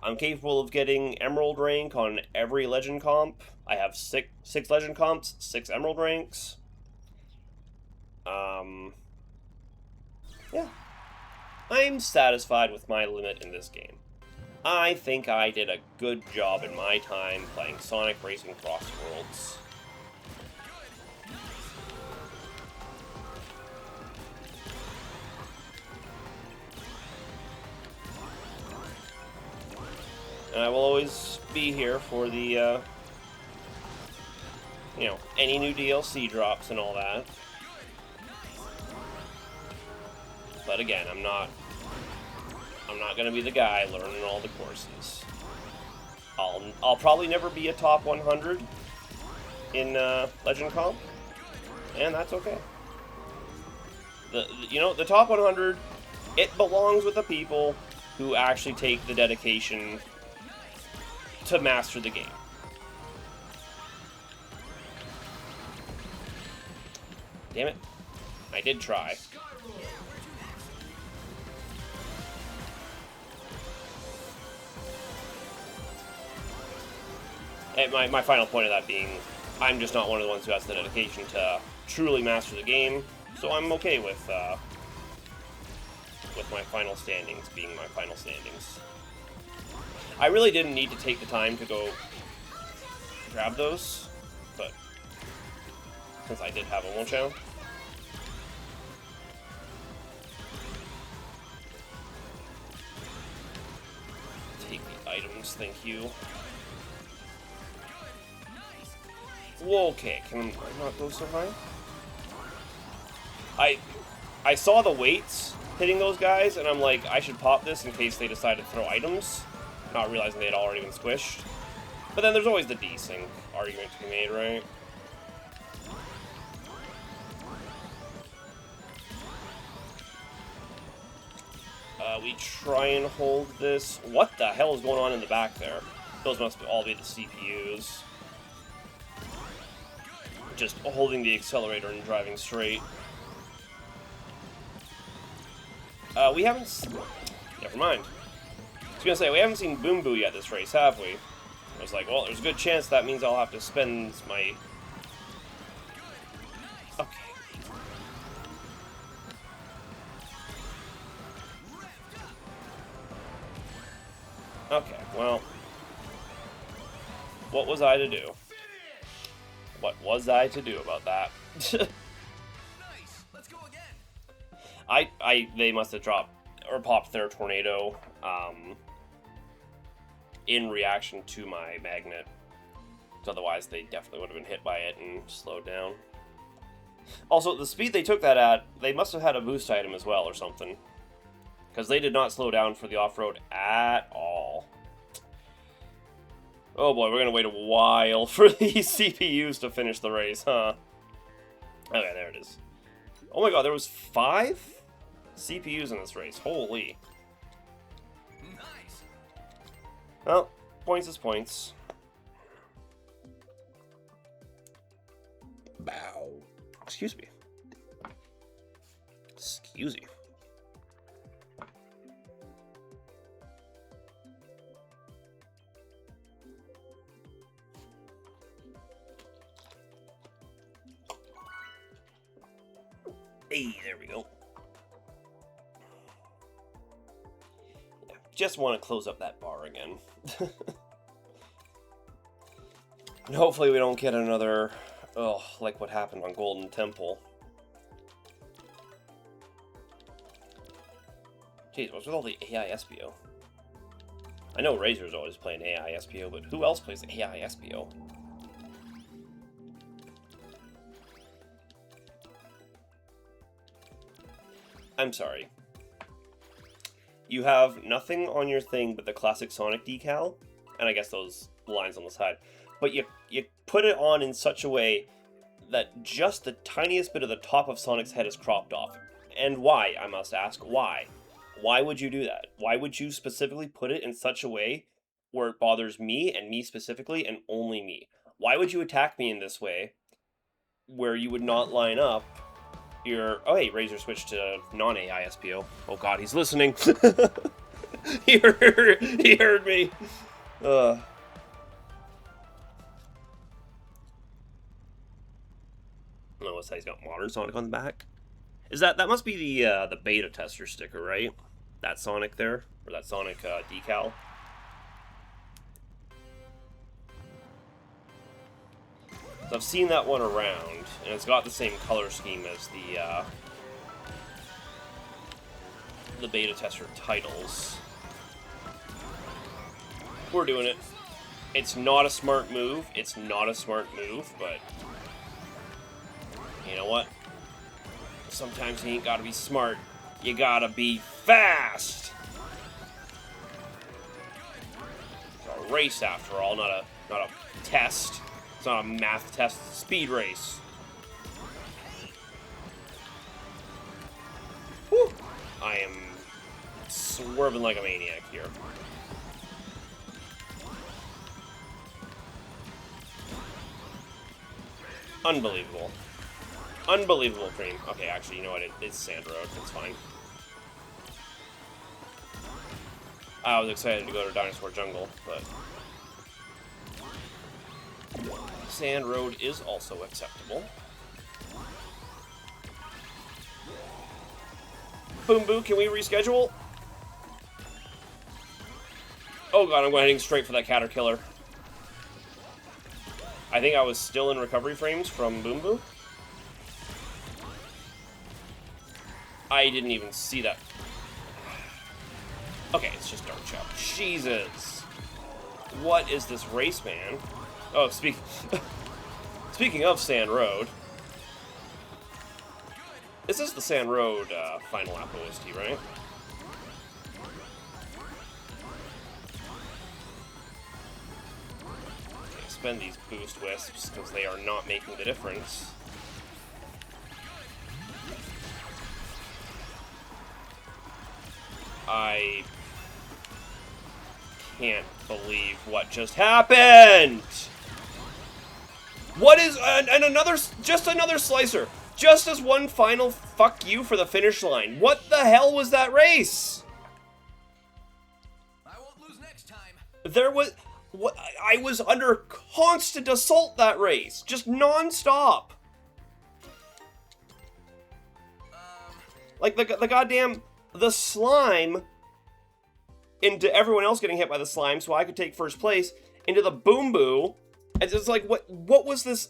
I'm capable of getting Emerald rank on every Legend comp. I have six Legend comps, 6 Emerald ranks. Yeah. I'm satisfied with my limit in this game. I think I did a good job in my time playing Sonic Racing Cross Worlds. And I will always be here for the, you know, any new DLC drops and all that. But again, I'm not gonna be the guy learning all the courses. I'll probably never be a top 100 in Legend Comp, and that's okay. The top 100, it belongs with the people who actually take the dedication to master the game. Damn it. I did try. And my final point of that being, I'm just not one of the ones who has the dedication to truly master the game, so I'm okay with my final standings being my final standings. I really didn't need to take the time to go grab those, but since I did have a one-channel. Take the items, thank you. Whoa, okay, can I not go so high? I saw the weights hitting those guys, and I'm like, I should pop this in case they decide to throw items, not realizing they'd already been squished. But then there's always the desync argument to be made, right? We try and hold this. What the hell is going on in the back there? Those must all be the CPUs. Just holding the accelerator and driving straight. We haven't... Never mind. I was gonna say, we haven't seen Boom Boo yet this race, have we? I was like, well, there's a good chance that means I'll have to spend my... Okay. Okay, well... What was I to do? What was I to do about that?
Nice. Let's go again.
They must have dropped or popped their tornado in reaction to my magnet. Otherwise, they definitely would have been hit by it and slowed down. Also, the speed they took that at, they must have had a boost item as well or something. Because they did not slow down for the off-road at all. Oh boy, we're going to wait a while for these CPUs to finish the race, huh? Okay, there it is. Oh my god, there was 5 CPUs in this race. Holy.
Nice.
Well, points is points. Bow. Excuse me. Excuse me. Hey, there we go. Yeah, just want to close up that bar again. And hopefully we don't get another, like what happened on Golden Temple. Jeez, what's with all the AI SPO? I know Razor's always playing AI SPO, but who else plays AI SPO? I'm sorry. You have nothing on your thing but the classic Sonic decal, and I guess those lines on the side. But you put it on in such a way that just the tiniest bit of the top of Sonic's head is cropped off. And why, I must ask, why? Why would you do that? Why would you specifically put it in such a way where it bothers me, and me specifically, and only me? Why would you attack me in this way, where you would not line up your... Oh, hey, Razor switched to non-AI SPO. Oh god, he's listening. he heard me. Oh, what's that? He's got Modern Sonic on the back. Is that must be the beta tester sticker, right? That Sonic there, or that Sonic decal. So I've seen that one around, and it's got the same color scheme as the beta tester titles. We're doing it. It's not a smart move. It's not a smart move, but you know what? Sometimes you ain't gotta be smart. You gotta be fast. It's a race after all, not a test. It's not a math test, it's a speed race. Whew. I am swerving like a maniac here. Unbelievable. Unbelievable cream. Okay, actually, you know what? It's Sand Road. It's fine. I was excited to go to Dinosaur Jungle, but Sand Road is also acceptable. Boom Boo, can we reschedule? Oh god, I'm heading straight for that Caterkiller. I think I was still in recovery frames from Boom Boo. I didn't even see that. Okay, it's just Dark Chow. Jesus. What is this race, man? Oh, speaking of Sand Road. This is the Sand Road final lap OST, right? Okay, spend these boost wisps because they are not making the difference. I can't believe what just happened! What is... and another... just another slicer. Just as one final fuck you for the finish line. What the hell was that race?
I won't lose next time.
There was... what, I was under constant assault that race. Just non-stop. Like, the goddamn... the slime... into everyone else getting hit by the slime so I could take first place, into the Boom Boo. It's just like, what was this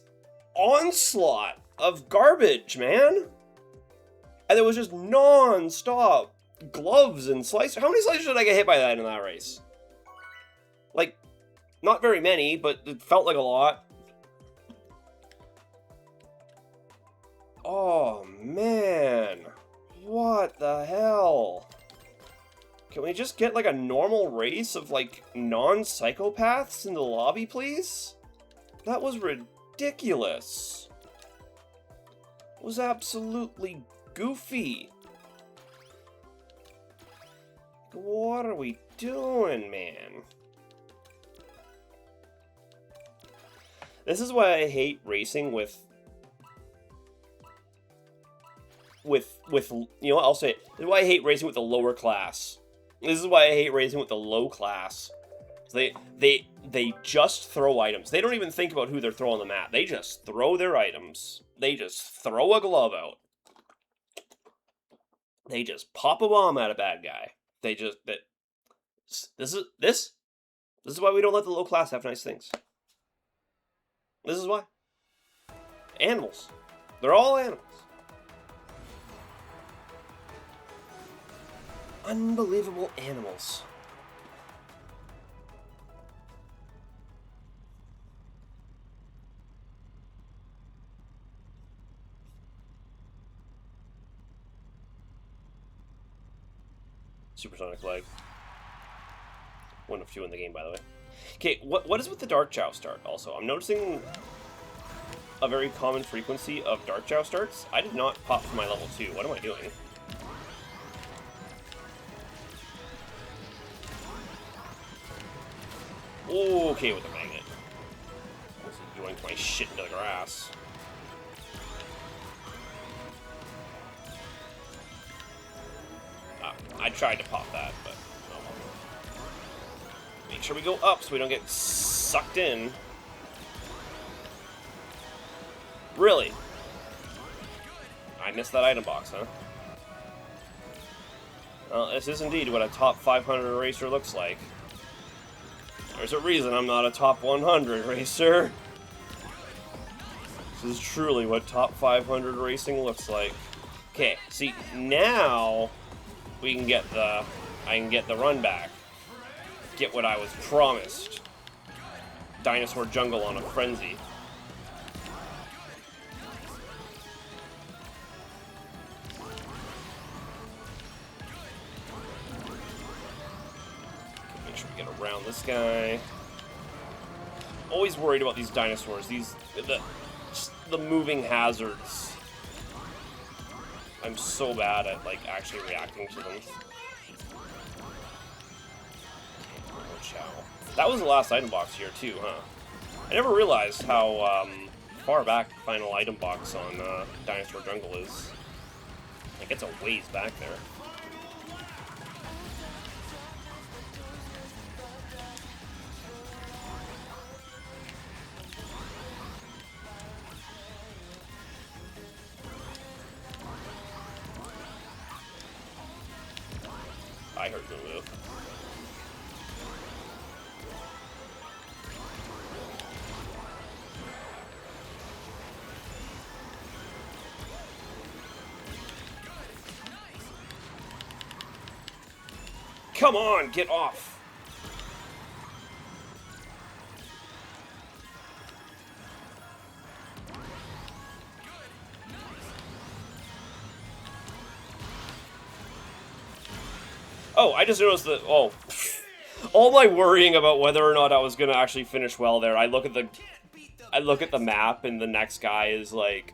onslaught of garbage, man? And it was just non-stop gloves and slicers. How many slicers did I get hit by that in that race? Like, not very many, but it felt like a lot. Oh, man. What the hell? Can we just get, like, a normal race of, like, non-psychopaths in the lobby, please? That was ridiculous. It was absolutely goofy. What are we doing, man? This is why I hate racing with you know what, I'll say it. This is why I hate racing with the lower class. This is why I hate racing with the low class. They just throw items. They don't even think about who they're throwing them at. They just throw their items. They just throw a glove out. They just pop a bomb at a bad guy. This is why we don't let the low class have nice things. This is why. Animals. They're all animals. Unbelievable animals. Supersonic leg. One of two in the game, by the way. Okay, what is with the Dark Chow start, also? I'm noticing a very common frequency of Dark Chow starts. I did not pop for my level 2. What am I doing? Okay with the magnet. This is yoinked my shit into the grass. I tried to pop that, but no. Make sure we go up so we don't get sucked in. Really? I missed that item box, huh? Well, this is indeed what a top 500 racer looks like. There's a reason I'm not a top 100 racer. This is truly what top 500 racing looks like. Okay, see, now we can get I can get the run back. Get what I was promised. Dinosaur Jungle on a frenzy. Make sure we get around this guy. Always worried about these dinosaurs. The moving hazards. I'm so bad at, like, actually reacting to them. That was the last item box here, too, huh? I never realized how far back the final item box on Dinosaur Jungle is. Like, it's a ways back there. I heard the move. Come on, get off. Oh, I just noticed that, oh, all my worrying about whether or not I was going to actually finish well there, I look at the map and the next guy is like,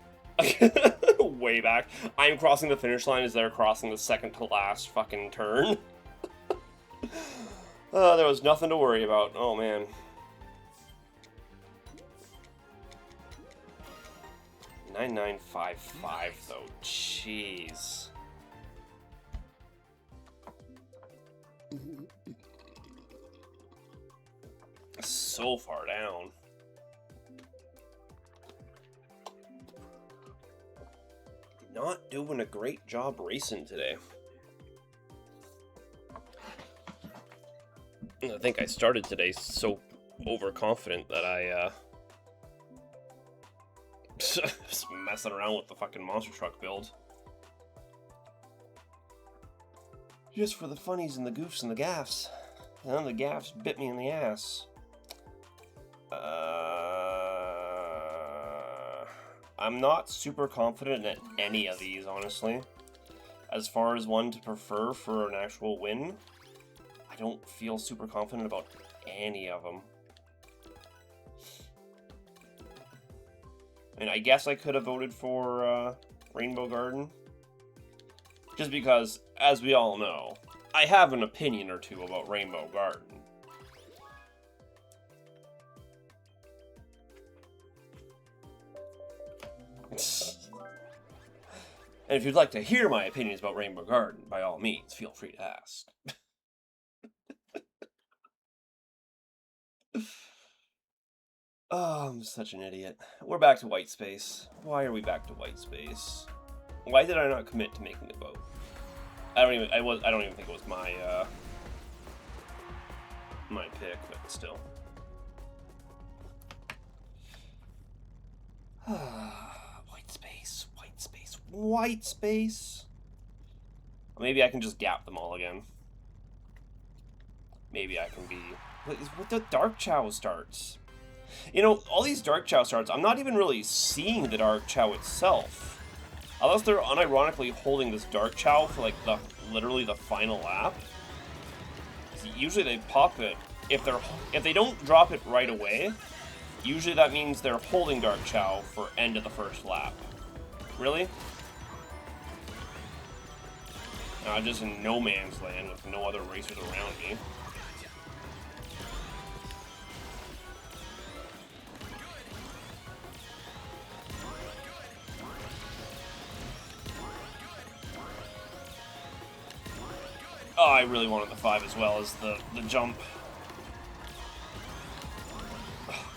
way back. I'm crossing the finish line as they're crossing the second to last fucking turn. There was nothing to worry about. Oh, man. $9955 though. Jeez. So far down. Not doing a great job racing today. I think I started today so overconfident that I just messing around with the fucking monster truck build. Just for the funnies and the goofs and the gaffs. And then the gaffs bit me in the ass. I'm not super confident in any of these, honestly. As far as one to prefer for an actual win, I don't feel super confident about any of them. And I guess I could have voted for Rainbow Garden. Just because, as we all know, I have an opinion or two about Rainbow Garden. And if you'd like to hear my opinions about Rainbow Garden, by all means, feel free to ask. Oh, I'm such an idiot. We're back to white space. Why are we back to white space? Why did I not commit to making the vote? I don't even think it was my my pick, but still. White space, white space, white space. Maybe I can just gap them all again. Maybe I can be... What the Dark Chow starts? You know, all these Dark Chow starts, I'm not even really seeing the Dark Chow itself. Unless they're unironically holding this Dark Chow for, like, literally the final lap. Usually they pop it. If they don't drop it right away, usually that means they're holding Dark Chow for end of the first lap. Really? I'm just in no man's land with no other racers around me. Oh, I really wanted the 5 as well as the jump.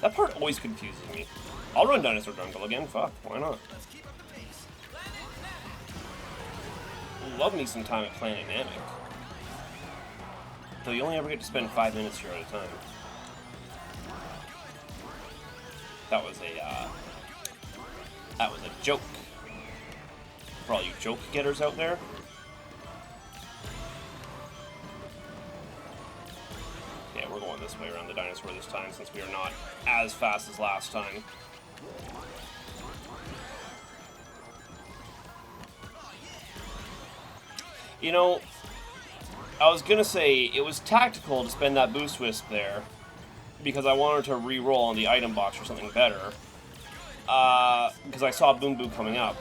That part always confuses me. I'll run Dinosaur Jungle again, fuck, why not? Love me some time at Planet Namek. Though you only ever get to spend 5 minutes here at a time. That was a joke. For all you joke getters out there. Yeah, we're going this way around the dinosaur this time since we are not as fast as last time. You know, I was gonna say it was tactical to spend that Boost Wisp there because I wanted to re-roll on the item box or something better. Because I saw Boom Boo coming up.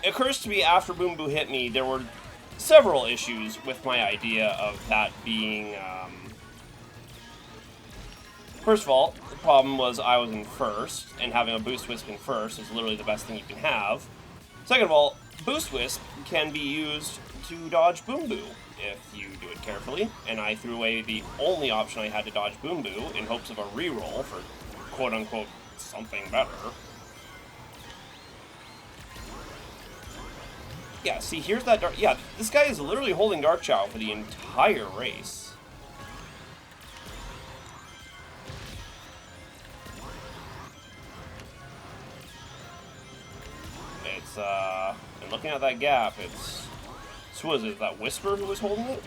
It occurs to me after Boom Boo hit me, there were several issues with my idea of that being... First of all, the problem was I was in first, and having a Boost Wisp in first is literally the best thing you can have. Second of all, Boost Wisp can be used to dodge Boom Boo if you do it carefully, and I threw away the only option I had to dodge Boom Boo in hopes of a reroll for quote-unquote something better. Yeah, see, here's that Dark... Yeah, this guy is literally holding Dark Chow for the entire race. It's, and looking at that gap, it's... So was it that Whisper who was holding it?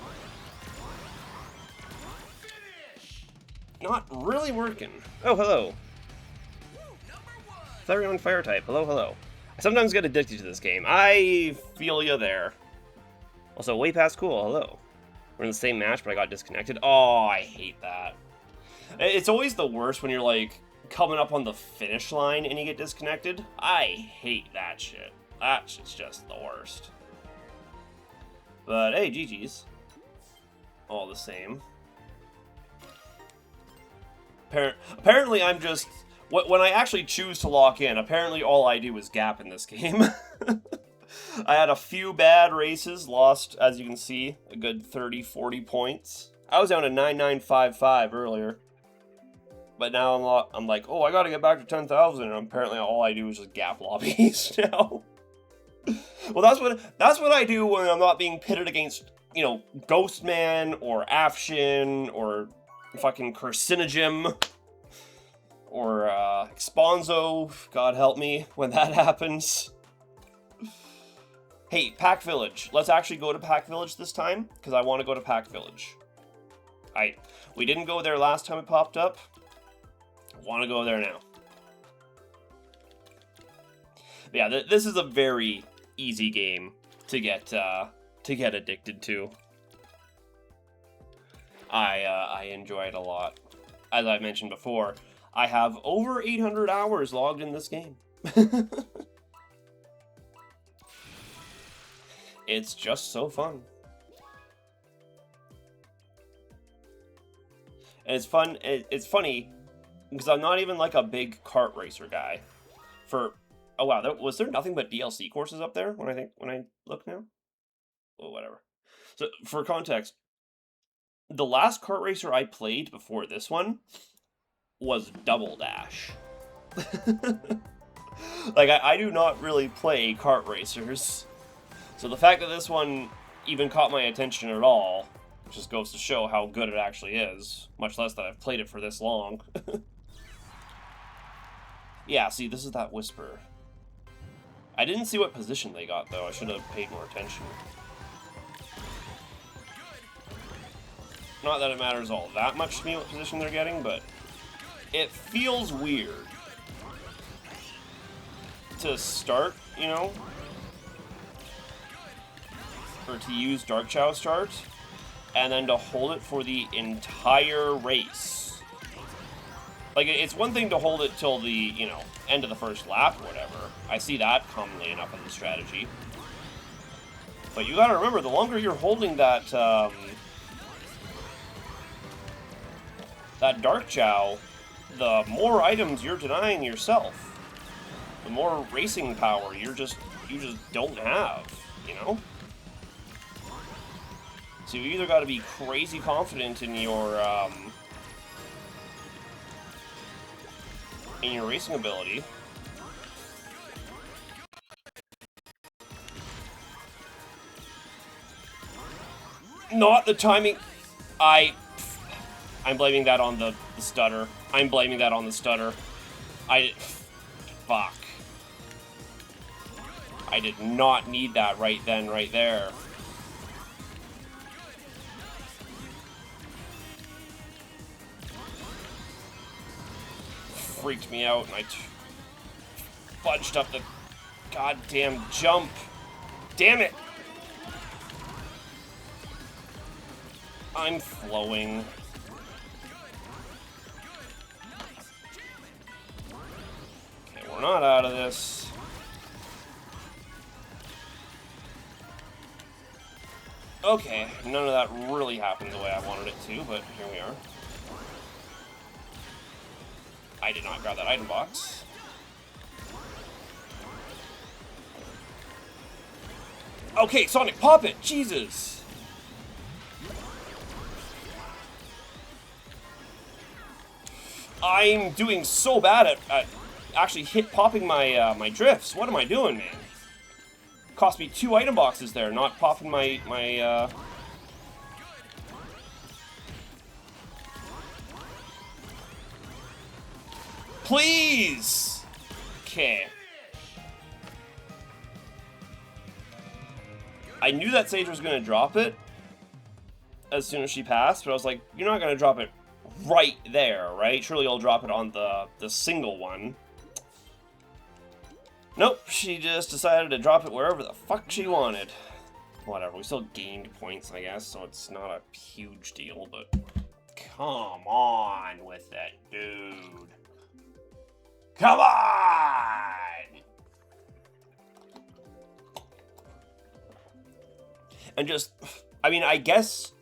Not really working. Oh, hello. Flareon Fire type. Hello, hello. I sometimes get addicted to this game. I feel you there. Also, way past cool. Hello. We're in the same match, but I got disconnected. Oh, I hate that. It's always the worst when you're, like, coming up on the finish line and you get disconnected. I hate that shit. That shit's just the worst. But, hey, GG's. all the same. Apparently, I'm just... When I actually choose to lock in, apparently all I do is gap in this game. I had a few bad races, lost, as you can see, a good 30-40 points. I was down to 9955 earlier. But now I'm like, oh, I gotta get back to 10,000, and apparently all I do is just gap lobbies now. Well, that's what I do when I'm not being pitted against, you know, Ghostman or Afshin or fucking Carcinogym or Exponzo. God help me when that happens. Hey, Pack Village. Let's actually go to Pack Village this time, because I want to go to Pack Village. We didn't go there last time it popped up. Want to go there now. Yeah, this is a very easy game to get addicted to. I enjoy it a lot. As I mentioned before, I have over 800 hours logged in this game. It's just so fun. And it's fun. It's funny because I'm not even like a big kart racer guy. Oh wow, was there nothing but DLC courses up there when I look now? Oh, whatever. So for context, the last kart racer I played before this one was Double Dash. Like I do not really play kart racers, so the fact that this one even caught my attention at all just goes to show how good it actually is, much less that I've played it for this long. Yeah, see, this is that Whisper. I didn't see what position they got, though. I should have paid more attention. Not that it matters all that much to me what position they're getting, but it feels weird to start, you know, or to use Dark Chow start, and then to hold it for the entire race. Like, it's one thing to hold it till the, you know, end of the first lap or whatever. I see that commonly enough as a strategy. But you gotta remember, the longer you're holding that, that Dark Chow, the more items you're denying yourself. The more racing power you just don't have, you know? So you either gotta be crazy confident in your racing ability. Not the timing. I'm blaming that on the stutter. I'm blaming that on the stutter. Fuck. I did not need that right then, right there. Freaked me out, and I fudged up the goddamn jump. Damn it! I'm flowing. Okay, we're not out of this. Okay, none of that really happened the way I wanted it to, but here we are. I did not grab that item box. Okay, Sonic, pop it! Jesus! I'm doing so bad at actually popping my my drifts. What am I doing, man? Cost me 2 item boxes there, not popping my Please! Okay. I knew that Sage was going to drop it as soon as she passed, but I was like, you're not going to drop it right there, right? Surely you'll drop it on the single one. Nope, she just decided to drop it wherever the fuck she wanted. Whatever, we still gained points, I guess, so it's not a huge deal, but come on with that, dude. Come on! And just, I mean, I guess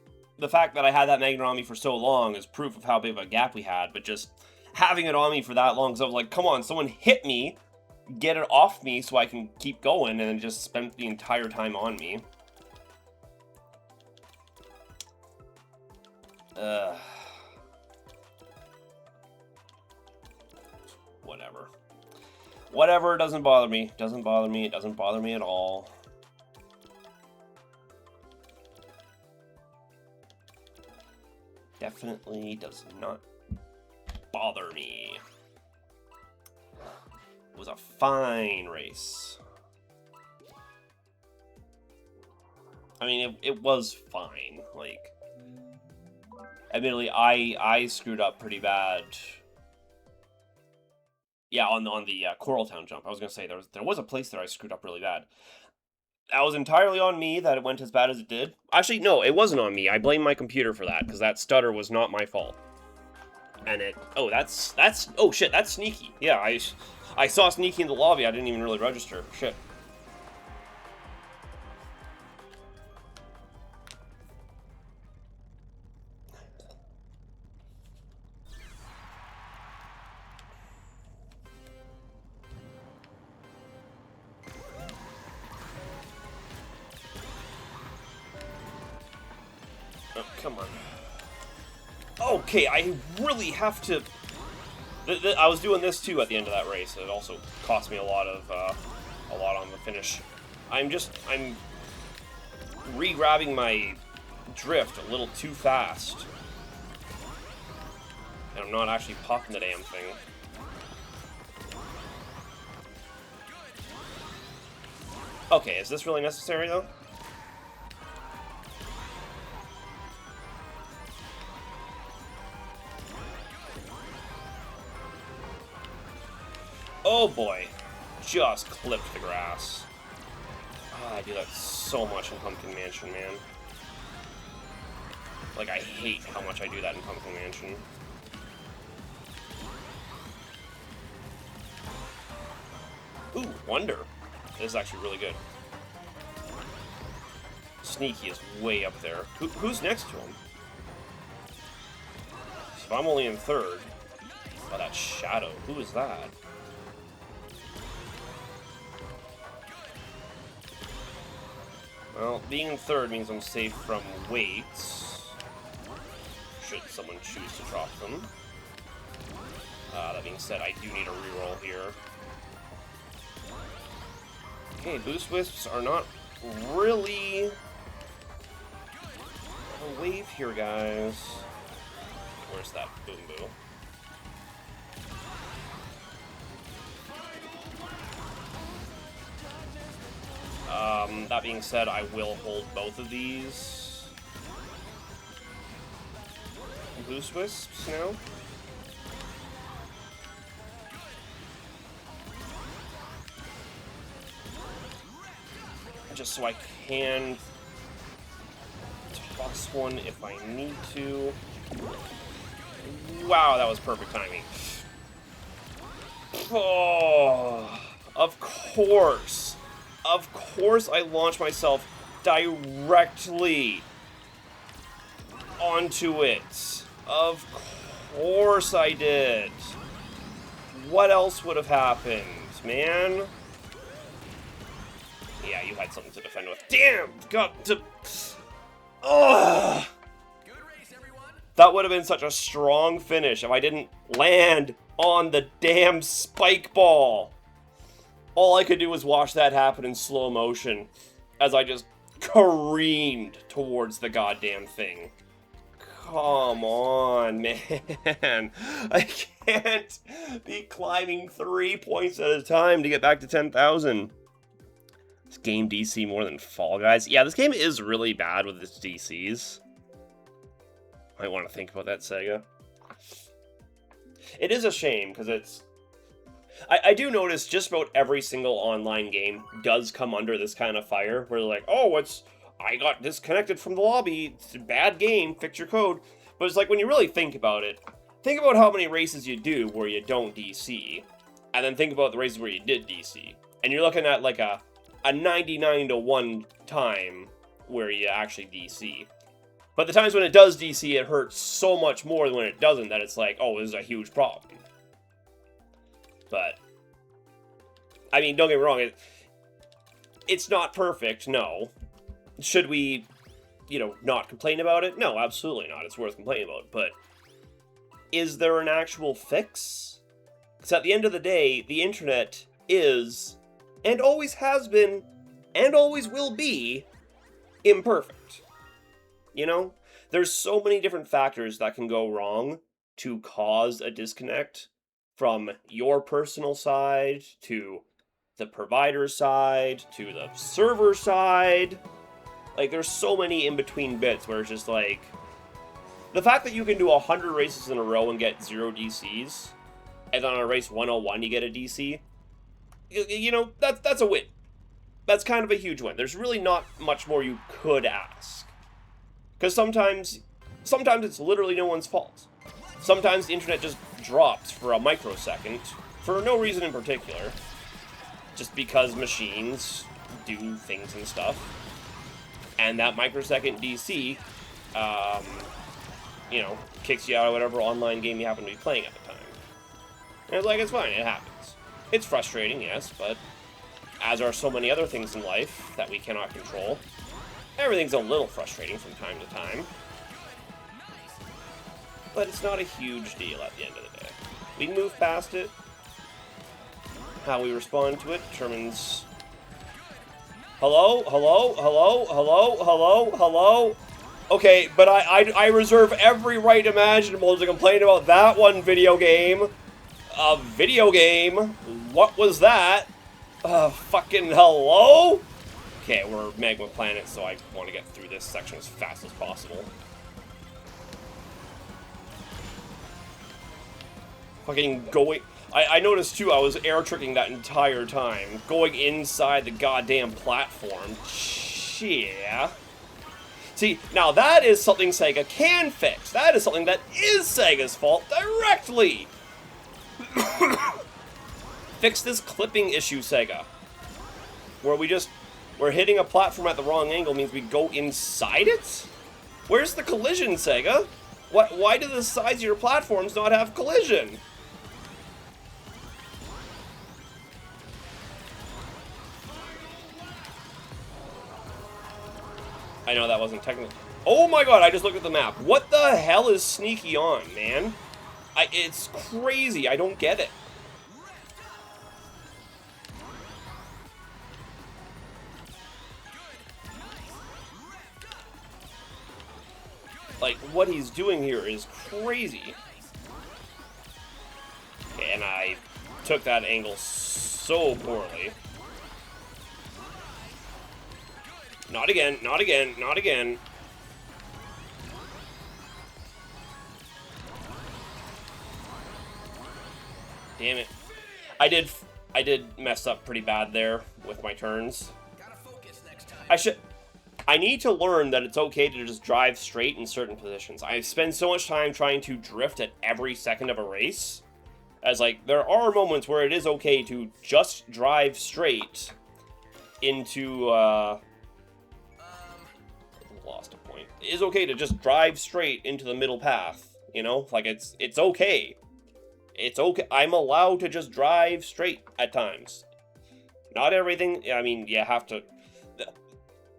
the fact that I had that magnet on me for so long is proof of how big of a gap we had, but just having it on me for that long, because I was like, come on, someone hit me, get it off me so I can keep going, and then just spent the entire time on me. Whatever. Whatever, doesn't bother me. Doesn't bother me. It doesn't bother me at all. Definitely does not bother me. It was a fine race. I mean, it was fine. Like, admittedly, I screwed up pretty bad. Yeah, on the Coral Town jump. I was gonna say there was a place there I screwed up really bad. That was entirely on me that it went as bad as it did. Actually, no, it wasn't on me. I blame my computer for that, because that stutter was not my fault. And it... Oh, that's... Oh, shit, that's Sneaky. Yeah, I saw Sneaky in the lobby. I didn't even really register. Shit. Oh, come on. Okay, I really have to... I was doing this too at the end of that race. It also cost me a lot on the finish. I'm re-grabbing my drift a little too fast. And I'm not actually popping the damn thing. Okay, is this really necessary though? Oh boy, just clipped the grass. Oh, I do that so much in Pumpkin Mansion, man. Like, I hate how much I do that in Pumpkin Mansion. Ooh, Wonder. This is actually really good. Sneaky is way up there. Who's next to him? So if I'm only in third... Oh, that Shadow. Who is that? Well, being in third means I'm safe from weights, should someone choose to drop them. That being said, I do need a reroll here. Okay, Boost Wisps are not really a wave here, guys. Where's that Boom Boo? That being said, I will hold both of these Boost Wisps now. Just so I can toss one if I need to. Wow, that was perfect timing. Oh, of course. Of course I launched myself directly onto it. Of course I did. What else would have happened, man? Yeah, you had something to defend with. Damn! Got to... Ugh!
Good race, everyone.
That would have been such a strong finish if I didn't land on the damn spike ball. All I could do was watch that happen in slow motion as I just careened towards the goddamn thing. Come on, man. I can't be climbing 3 points at a time to get back to 10,000. This game DC more than Fall Guys. Yeah, this game is really bad with its DCs. Might want to think about that, Sega. It is a shame, because it's... I do notice just about every single online game does come under this kind of fire, where they're like, oh, I got disconnected from the lobby, it's a bad game, fix your code. But it's like, when you really think about it, think about how many races you do where you don't DC, and then think about the races where you did DC. And you're looking at like a 99 to 1 time where you actually DC. But the times when it does DC, it hurts so much more than when it doesn't that it's like, oh, this is a huge problem. But, I mean, don't get me wrong, it's not perfect, no. Should we, you know, not complain about it? No, absolutely not. It's worth complaining about. But is there an actual fix? Because at the end of the day, the internet is, and always has been, and always will be, imperfect. You know? There's so many different factors that can go wrong to cause a disconnect from your personal side to the provider side to the server side. Like, there's so many in-between bits where it's just like, the fact that you can do 100 races in a row and get 0 DCs, and on a race 101 you get a DC, you know, that's a win. That's kind of a huge win. There's really not much more you could ask. Because sometimes it's literally no one's fault. Sometimes the internet just drops for a microsecond, for no reason in particular, just because machines do things and stuff. And that microsecond DC, you know, kicks you out of whatever online game you happen to be playing at the time. And it's like, it's fine, it happens. It's frustrating, yes, but as are so many other things in life that we cannot control, everything's a little frustrating from time to time. But it's not a huge deal at the end of the day. We can move past it. How we respond to it determines... Hello? Hello? Hello? Hello? Hello? Hello? Okay, but I reserve every right imaginable to complain about that one video game. A video game? What was that? Fucking hello? Okay, we're Magma Planet, so I want to get through this section as fast as possible. Fucking going... I noticed, too, I was air-tricking that entire time. Going inside the goddamn platform. Yeah. See, now that is something Sega can fix. That is something that is Sega's fault directly. Fix this clipping issue, Sega. Where we're hitting a platform at the wrong angle means we go inside it? Where's the collision, Sega? Why do the sides of your platforms not have collision? I know that wasn't technical. Oh my god, I just looked at the map. What the hell is Sneaky on, man? It's crazy. I don't get it. Like, what he's doing here is crazy. And I took that angle so poorly. Not again, not again, not again. Damn it. I did mess up pretty bad there with my turns.
Gotta focus next time.
I need to learn that it's okay to just drive straight in certain positions. I spend so much time trying to drift at every second of a race. As, like, there are moments where it is okay to just drive straight into, lost a point. It is okay to just drive straight into the middle path, you know? Like, it's okay. It's okay. I'm allowed to just drive straight at times. Not everything, I mean, you have to...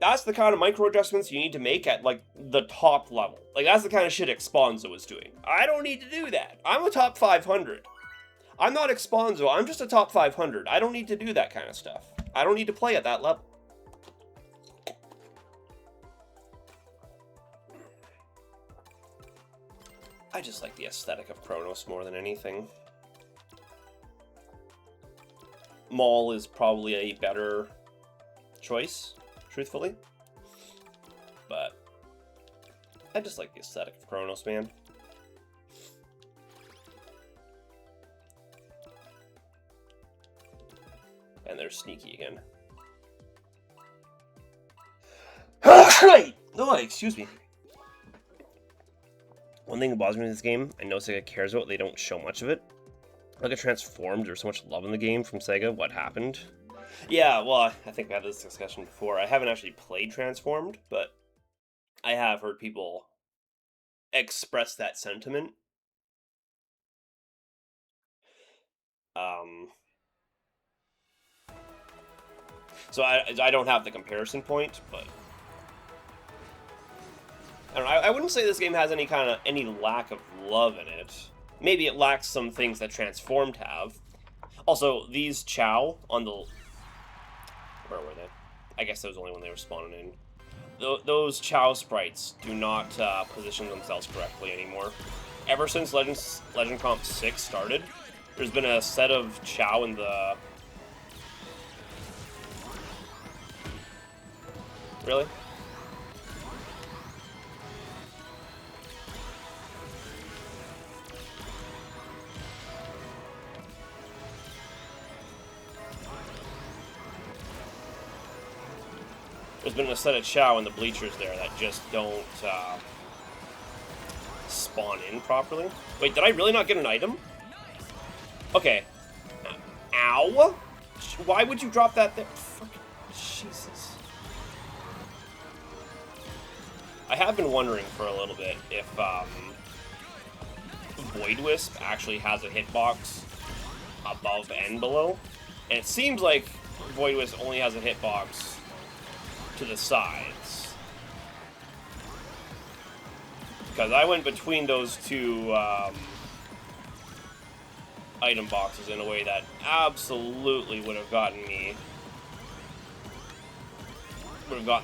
That's the kind of micro adjustments you need to make at, like, the top level. Like, that's the kind of shit Exponzo is doing. I don't need to do that. I'm a top 500. I'm not Exponzo, I'm just a top 500. I don't need to do that kind of stuff. I don't need to play at that level. I just like the aesthetic of Chronos more than anything. Maul is probably a better choice, truthfully. But I just like the aesthetic of Chronos, man. And there's Sneaky again. Oh, excuse me. One thing that bothers me in this game, I know Sega cares about, they don't show much of it. Like a Transformed, there's so much love in the game from Sega. What happened? Yeah, well, I think we had this discussion before. I haven't actually played Transformed, but I have heard people express that sentiment. Um, so I don't have the comparison point, but I don't know, I wouldn't say this game has any lack of love in it. Maybe it lacks some things that Transformed have. Also, these Chow on the... Where were they? I guess that was only when they were spawning in. Those Chow sprites do not position themselves correctly anymore. Ever since Legend Comp 6 started, there's been a set of Chow in the... Really? There's been a set of Chow in the bleachers there that just don't spawn in properly. Wait, did I really not get an item? Okay. Ow! Why would you drop that there? Fucking Jesus. I have been wondering for a little bit if Void Wisp actually has a hitbox above and below. And it seems like Void Wisp only has a hitbox to the sides. Because I went between those two item boxes in a way that absolutely would have gotten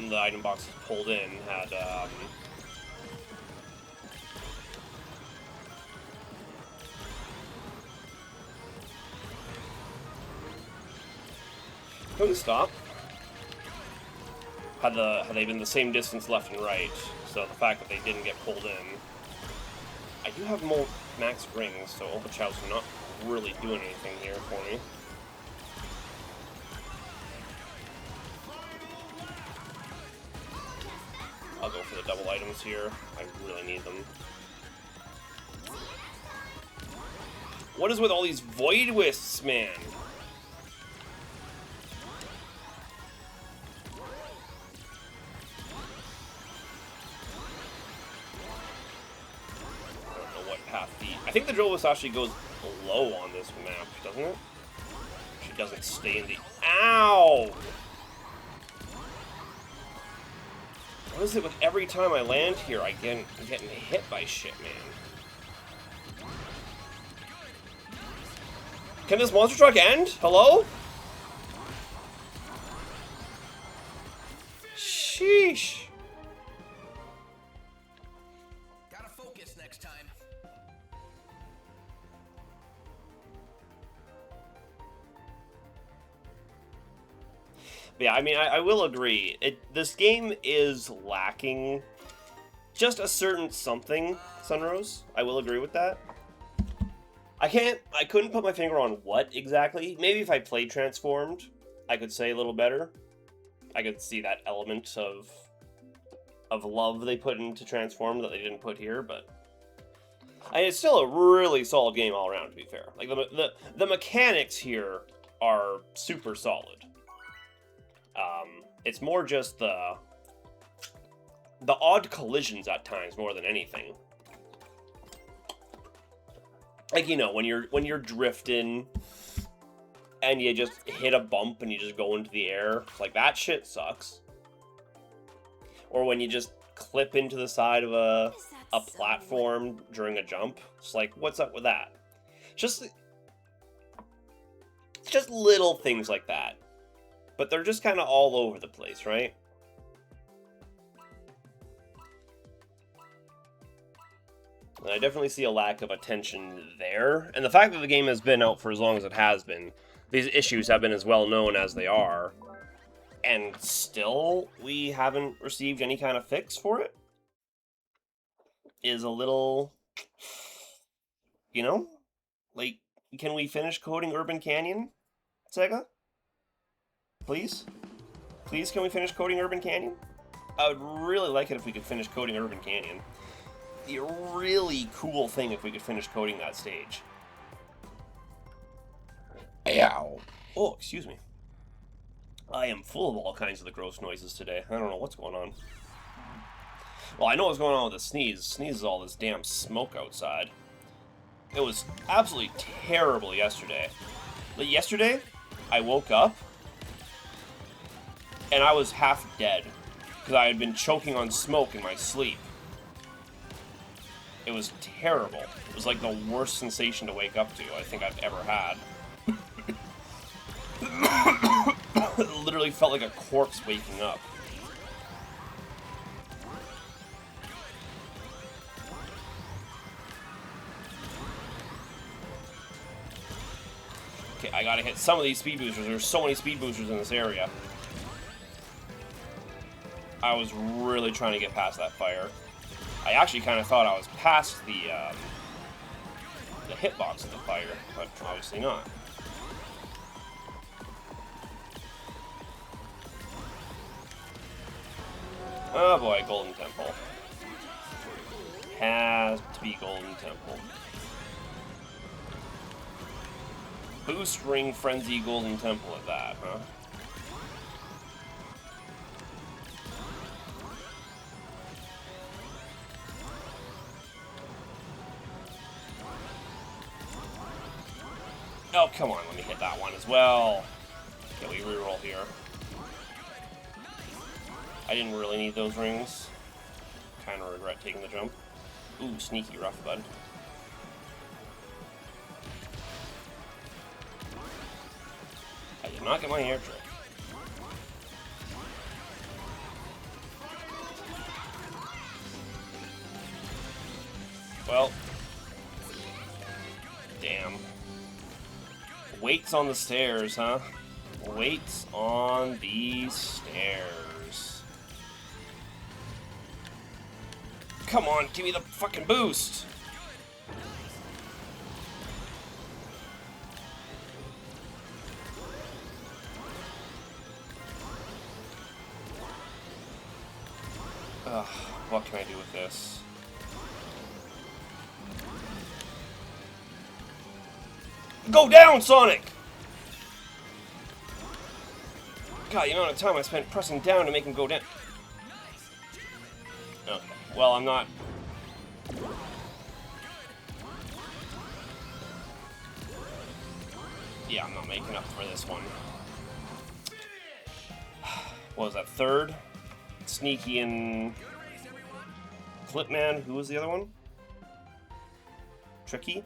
the item boxes pulled in had can we stop? Had they been the same distance left and right, so the fact that they didn't get pulled in. I do have more max rings, so Ultra Chow's not really doing anything here for me. I'll go for the double items here. I really need them. What is with all these Void Wisps, man? I think the Drill Wisp actually goes low on this map, doesn't it? She doesn't stay in the... Ow! What is it with every time I land here, I'm getting hit by shit, man? Can this monster truck end? Hello? Sheesh.
Gotta focus next time.
Yeah, I mean, I will agree. This game is lacking just a certain something, Sunrose. I will agree with that. I couldn't put my finger on what exactly. Maybe if I played Transformed, I could say a little better. I could see that element of love they put into Transformed that they didn't put here, but it's still a really solid game all around, to be fair. Like, the mechanics here are super solid. It's more just the odd collisions at times more than anything. Like, you know, when you're drifting and you just hit a bump and you just go into the air, like, that shit sucks. Or when you just clip into the side of a platform during a jump. It's like, what's up with that? Just little things like that. But they're just kind of all over the place, right? And I definitely see a lack of attention there. And the fact that the game has been out for as long as it has been, these issues have been as well known as they are. And still, we haven't received any kind of fix for it. Is a little... You know? Like, can we finish coding Urban Canyon, Sega? Please? Please, can we finish coding Urban Canyon? I would really like it if we could finish coding Urban Canyon. Be a really cool thing if we could finish coding that stage. Ow. Oh, excuse me. I am full of all kinds of the gross noises today. I don't know what's going on. Well, I know what's going on with the sneeze. Sneeze is all this damn smoke outside. It was absolutely terrible yesterday. But yesterday, I woke up, and I was half dead. Because I had been choking on smoke in my sleep. It was terrible. It was like the worst sensation to wake up to I think I've ever had. It literally felt like a corpse waking up. Okay, I gotta hit some of these speed boosters. There's so many speed boosters in this area. I was really trying to get past that fire. I actually kind of thought I was past the hitbox of the fire, but obviously not. Oh boy, Golden Temple. Has to be Golden Temple. Boost Ring Frenzy Golden Temple at that, huh? Oh, come on, let me hit that one as well. Okay, we reroll here. I didn't really need those rings. Kind of regret taking the jump. Ooh, sneaky rough, bud. I did not get my air trick. Well. Damn. Weights on the stairs, huh? Weights on the stairs. Come on, give me the fucking boost! Ugh, what can I do with this? Go down, Sonic! God, the amount of time I spent pressing down to make him go down. Okay, well, I'm not... Yeah, I'm not making up for this one. What was that, third? Sneaky and... Clipman, who was the other one? Tricky?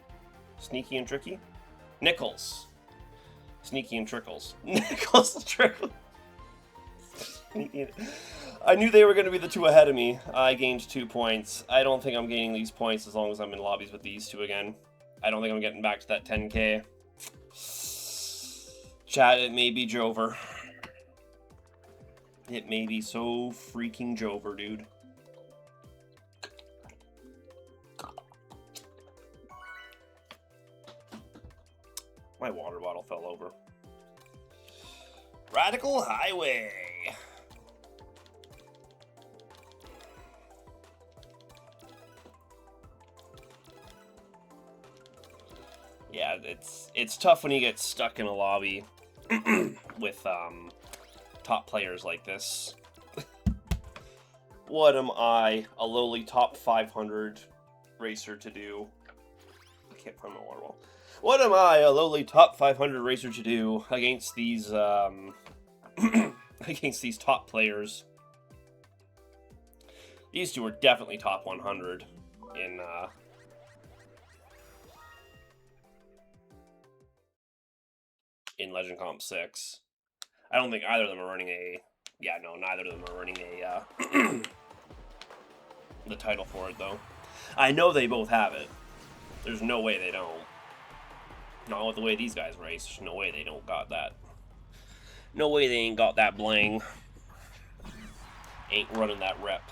Sneaky and Tricky? Nichols. Sneaky and Trickles. Nichols and Trickles. I knew they were going to be the two ahead of me. I gained 2 points. I don't think I'm gaining these points as long as I'm in lobbies with these two again. I don't think I'm getting back to that 10k. Chat, it may be Jover. It may be so freaking Jover, dude. My water bottle fell over. Radical Highway. Yeah, it's tough when you get stuck in a lobby with top players like this. What am I, a lowly top 500 racer, to do? I can't find my water bottle. What am I, a lowly top 500 racer, to do against these against these top players? These two are definitely top 100 in Legend Comp 6. I don't think either of them are running a... Yeah, no, neither of them are running a the title for it, though. I know they both have it. There's no way they don't. Not with the way these guys race. There's no way they don't got that. No way they ain't got that bling. Ain't running that rep.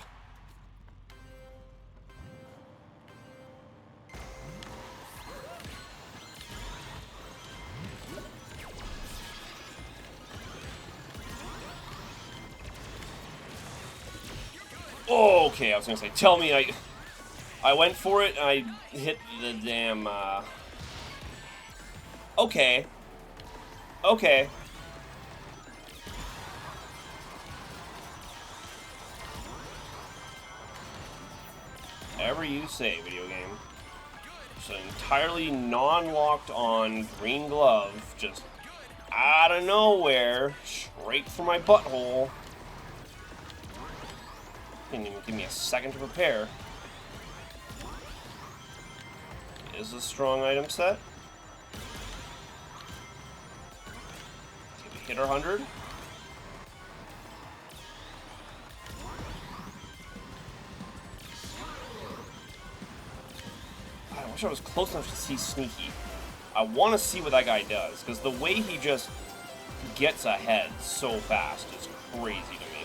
Oh, okay, I was gonna say, tell me I went for it, and I hit the damn, Okay. Okay. Whatever you say, video game. It's an entirely non-locked on green glove, just out of nowhere, straight for my butthole. Didn't even give me a second to prepare. Is a strong item set. Did we hit our 100? I wish I was close enough to see Sneaky. I want to see what that guy does, because the way he just gets ahead so fast is crazy to me.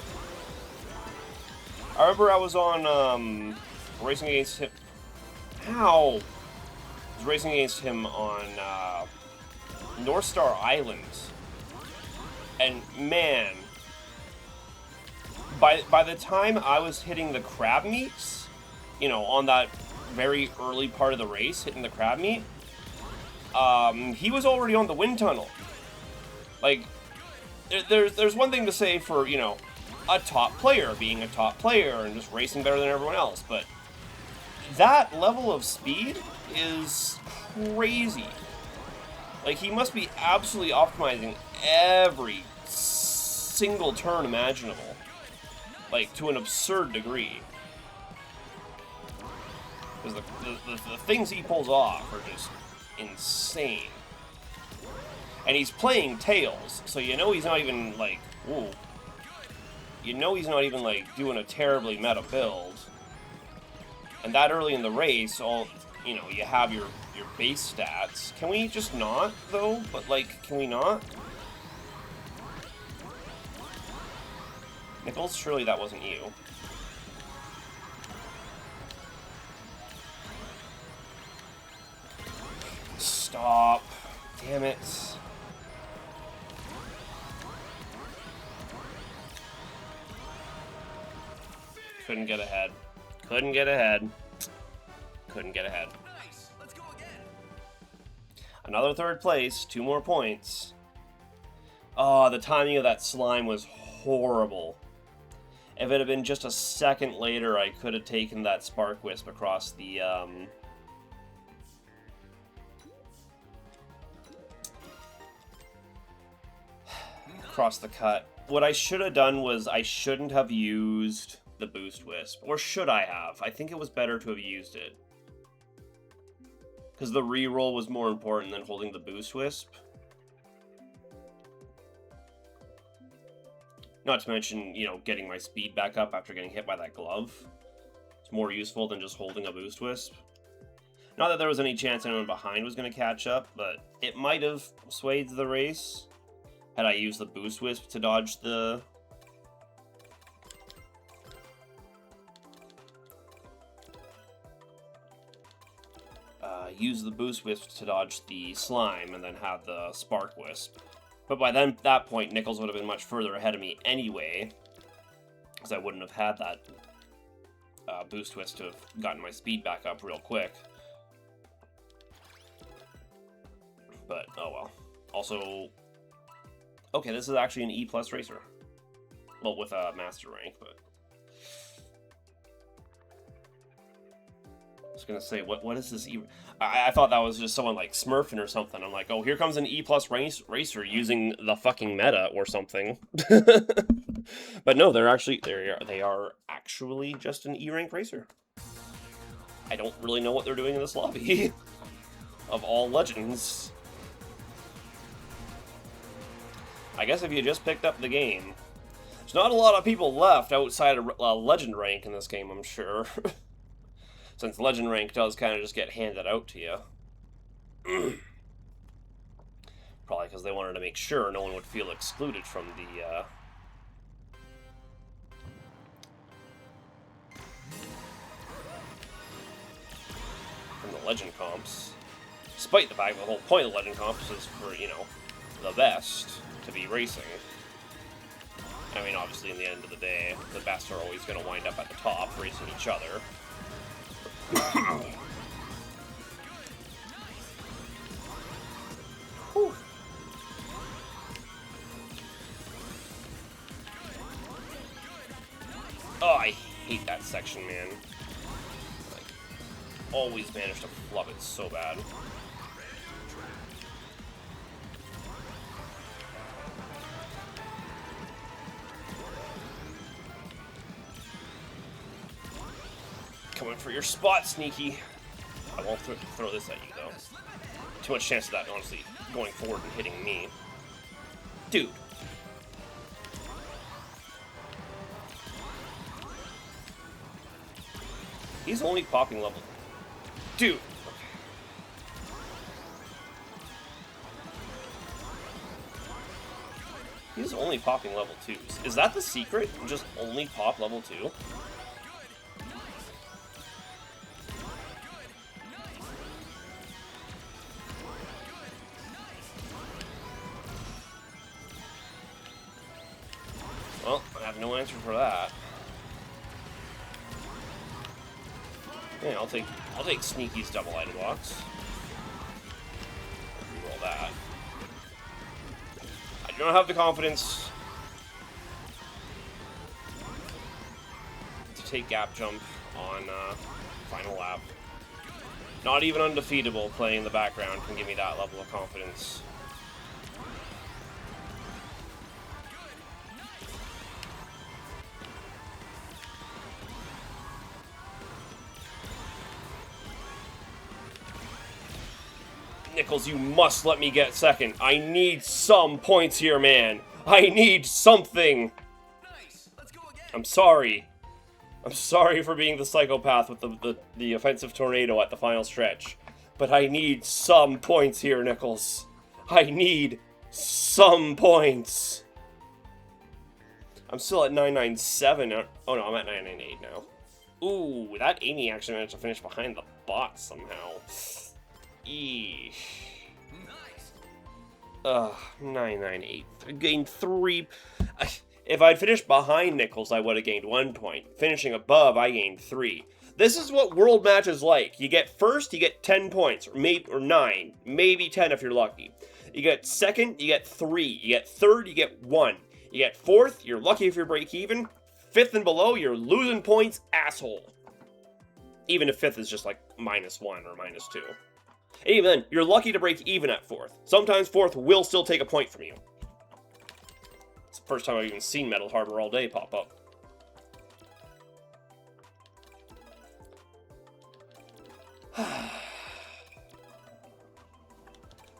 I remember I was on racing against him. Ow! I was racing against him on North Star Island, and man, by the time I was hitting the crab meats, you know, on that very early part of the race, hitting the crab meat, he was already on the wind tunnel. Like, there's one thing to say for, you know, a top player being a top player and just racing better than everyone else, but that level of speed is crazy. Like, he must be absolutely optimizing every single turn imaginable, like, to an absurd degree. Because the things he pulls off are just insane. And he's playing Tails, so you know he's not even, like, ooh. You know he's not even, like, doing a terribly meta build. And that early in the race, you know, you have your base stats. Can we just not, though? But, like, can we not? Nichols, surely that wasn't you. Stop. Damn it. Couldn't get ahead. Couldn't get ahead. Couldn't get ahead.
Nice. Let's go again.
Another third place. 2 more points. Oh, the timing of that slime was horrible. If it had been just a second later, I could have taken that Spark Wisp across the, across the cut. What I should have done was I shouldn't have used the Boost Wisp. Or should I have? I think it was better to have used it. Because the reroll was more important than holding the Boost Wisp. Not to mention, you know, getting my speed back up after getting hit by that glove. It's more useful than just holding a Boost Wisp. Not that there was any chance anyone behind was going to catch up, but it might have swayed the race had I used the Boost Wisp to dodge the... use the Boost Wisp to dodge the slime and then have the Spark Wisp. But by then, that point, Nichols would have been much further ahead of me anyway, because I wouldn't have had that Boost Wisp to have gotten my speed back up real quick. But, oh well. Also, okay, this is actually an E+ racer. Well, with a master rank, but... I was gonna say, what is this E... I thought that was just someone like smurfing or something. I'm like, oh, here comes an E+ racer using the fucking meta or something. But no, they are actually just an E rank racer. I don't really know what they're doing in this lobby. Of all legends. I guess if you just picked up the game, there's not a lot of people left outside of legend rank in this game, I'm sure. Since legend rank does kind of just get handed out to you. Probably because they wanted to make sure no one would feel excluded from the legend comps. Despite the fact that the whole point of legend comps is for, you know, the best to be racing. I mean, obviously, in the end of the day, the best are always going to wind up at the top, racing each other. Whew. Oh, I hate that section, man. Like, always manage to flub it so bad. Coming for your spot, Sneaky. I won't throw this at you, though. Too much chance of that, honestly, going forward and hitting me. Dude. He's only popping level. Dude. He's only popping level 2s. Is that the secret? Just only pop level 2? Well, I have no answer for that. Yeah, I'll take Sneaky's double item box. Reroll that. I do not have the confidence to take gap jump on final lap. Not even undefeatable playing in the background can give me that level of confidence. Nichols, you must let me get second. I need some points here, man. I need something.
Nice. Let's go again.
I'm sorry. I'm sorry for being the psychopath with the offensive tornado at the final stretch. But I need some points here, Nichols. I need some points. I'm still at 997. Oh no, I'm at 998 now. Ooh, that Amy actually managed to finish behind the bot somehow. Eesh.
Nice.
998. I gained 3. If I'd finished behind Nichols, I would have gained 1 point. Finishing above, I gained 3. This is what world match is like. You get first, you get 10 points, or 9, maybe 10 if you're lucky. You get second, you get 3. You get third, you get 1. You get fourth, you're lucky if you break even. Fifth and below, you're losing points, asshole. Even if fifth is just like -1 or -2. Even then, you're lucky to break even at fourth. Sometimes fourth will still take a point from you. It's the first time I've even seen Metal Harbor all day pop up.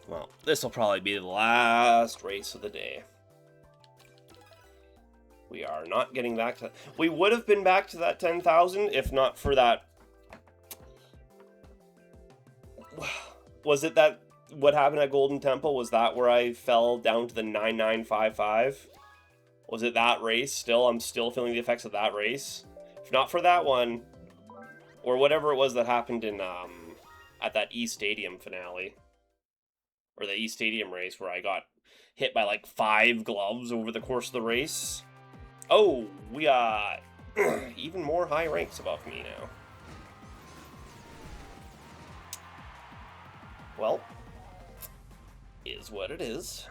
Well, this will probably be the last race of the day. We are not getting back to... We would have been back to that 10,000 if not for that... Was it that... What happened at Golden Temple? Was that where I fell down to the 9955? Was it that race still? I'm still feeling the effects of that race. If not for that one, or whatever it was that happened in, at that E Stadium finale. Or the E Stadium race where I got hit by like 5 gloves over the course of the race. Oh, we got even more high ranks above me now. Well, is what it is.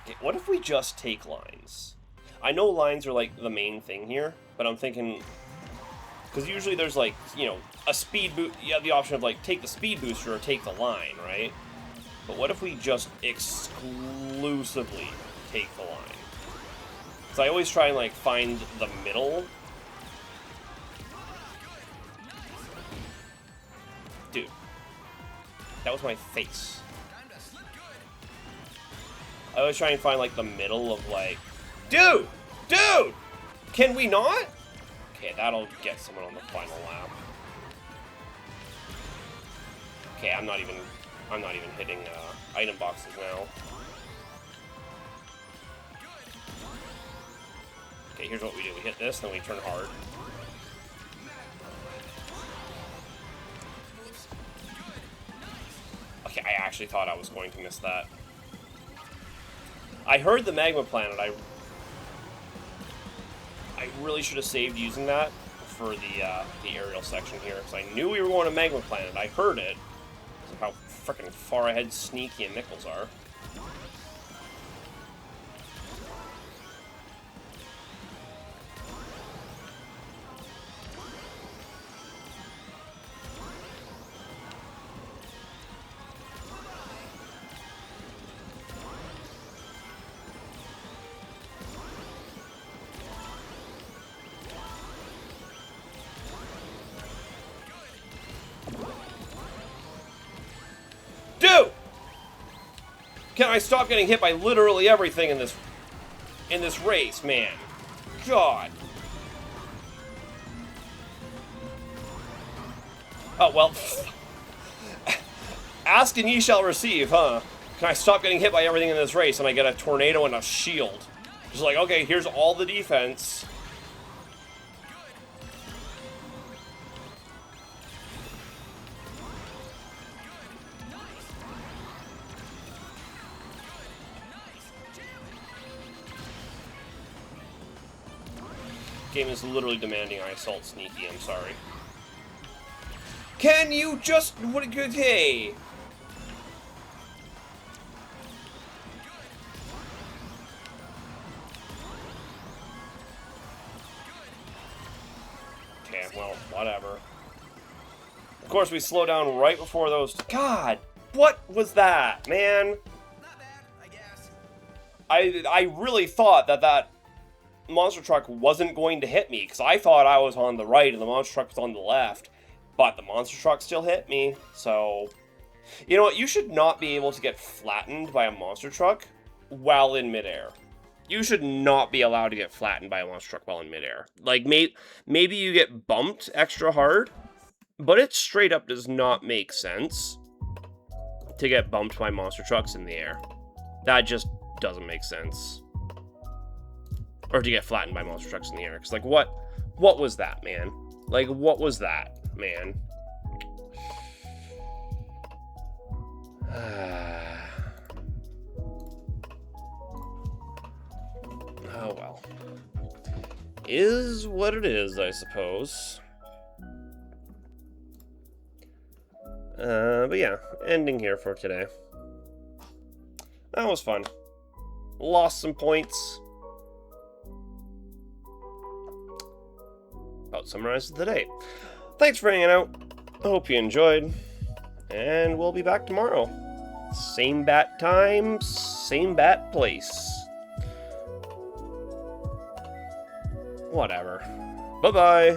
Okay, what if we just take lines? I know lines are like the main thing here, but I'm thinking... Because usually there's like, you know, a speed boost... You have the option of like, take the speed booster or take the line, right? But what if we just exclusively take the line? Because I always try and like find the middle. Dude. That was my face. I always try and find like the middle of like... Dude! Dude! Can we not? Okay, that'll get someone on the final lap. Okay, I'm not even hitting item boxes now. Okay, here's what we do. We hit this, then we turn hard. Okay, I actually thought I was going to miss that. I heard the Magma Planet. I really should have saved using that for the aerial section here, because I knew we were going to Magma Planet. I heard it. So how freaking far ahead Sneaky and Nichols are. Can I stop getting hit by literally everything in this race, man? God. Oh, well. Ask and ye shall receive, huh? Can I stop getting hit by everything in this race and I get a tornado and a shield? Just like, okay, here's all the defense. Game is literally demanding I assault Sneaky, I'm sorry. Can you just... What a good day! Okay, well, whatever. Of course, we slow down right before those... God! What was that, man?
Not bad, I guess.
I really thought that monster truck wasn't going to hit me, because I thought I was on the right and the monster truck was on the left, but the monster truck still hit me, so... You know what, you should not be able to get flattened by a monster truck while in midair. You should not be allowed to get flattened by a monster truck while in midair. Like, maybe you get bumped extra hard, but it straight up does not make sense to get bumped by monster trucks in the air. That just doesn't make sense. Or to get flattened by monster trucks in the air. Because, like, what was that, man? Like, what was that, man? Oh, well. Is what it is, I suppose. But yeah, ending here for today. That was fun. Lost some points. About summarizes the day. Thanks for hanging out. I hope you enjoyed. And we'll be back tomorrow. Same bat time, same bat place. Whatever. Bye-bye.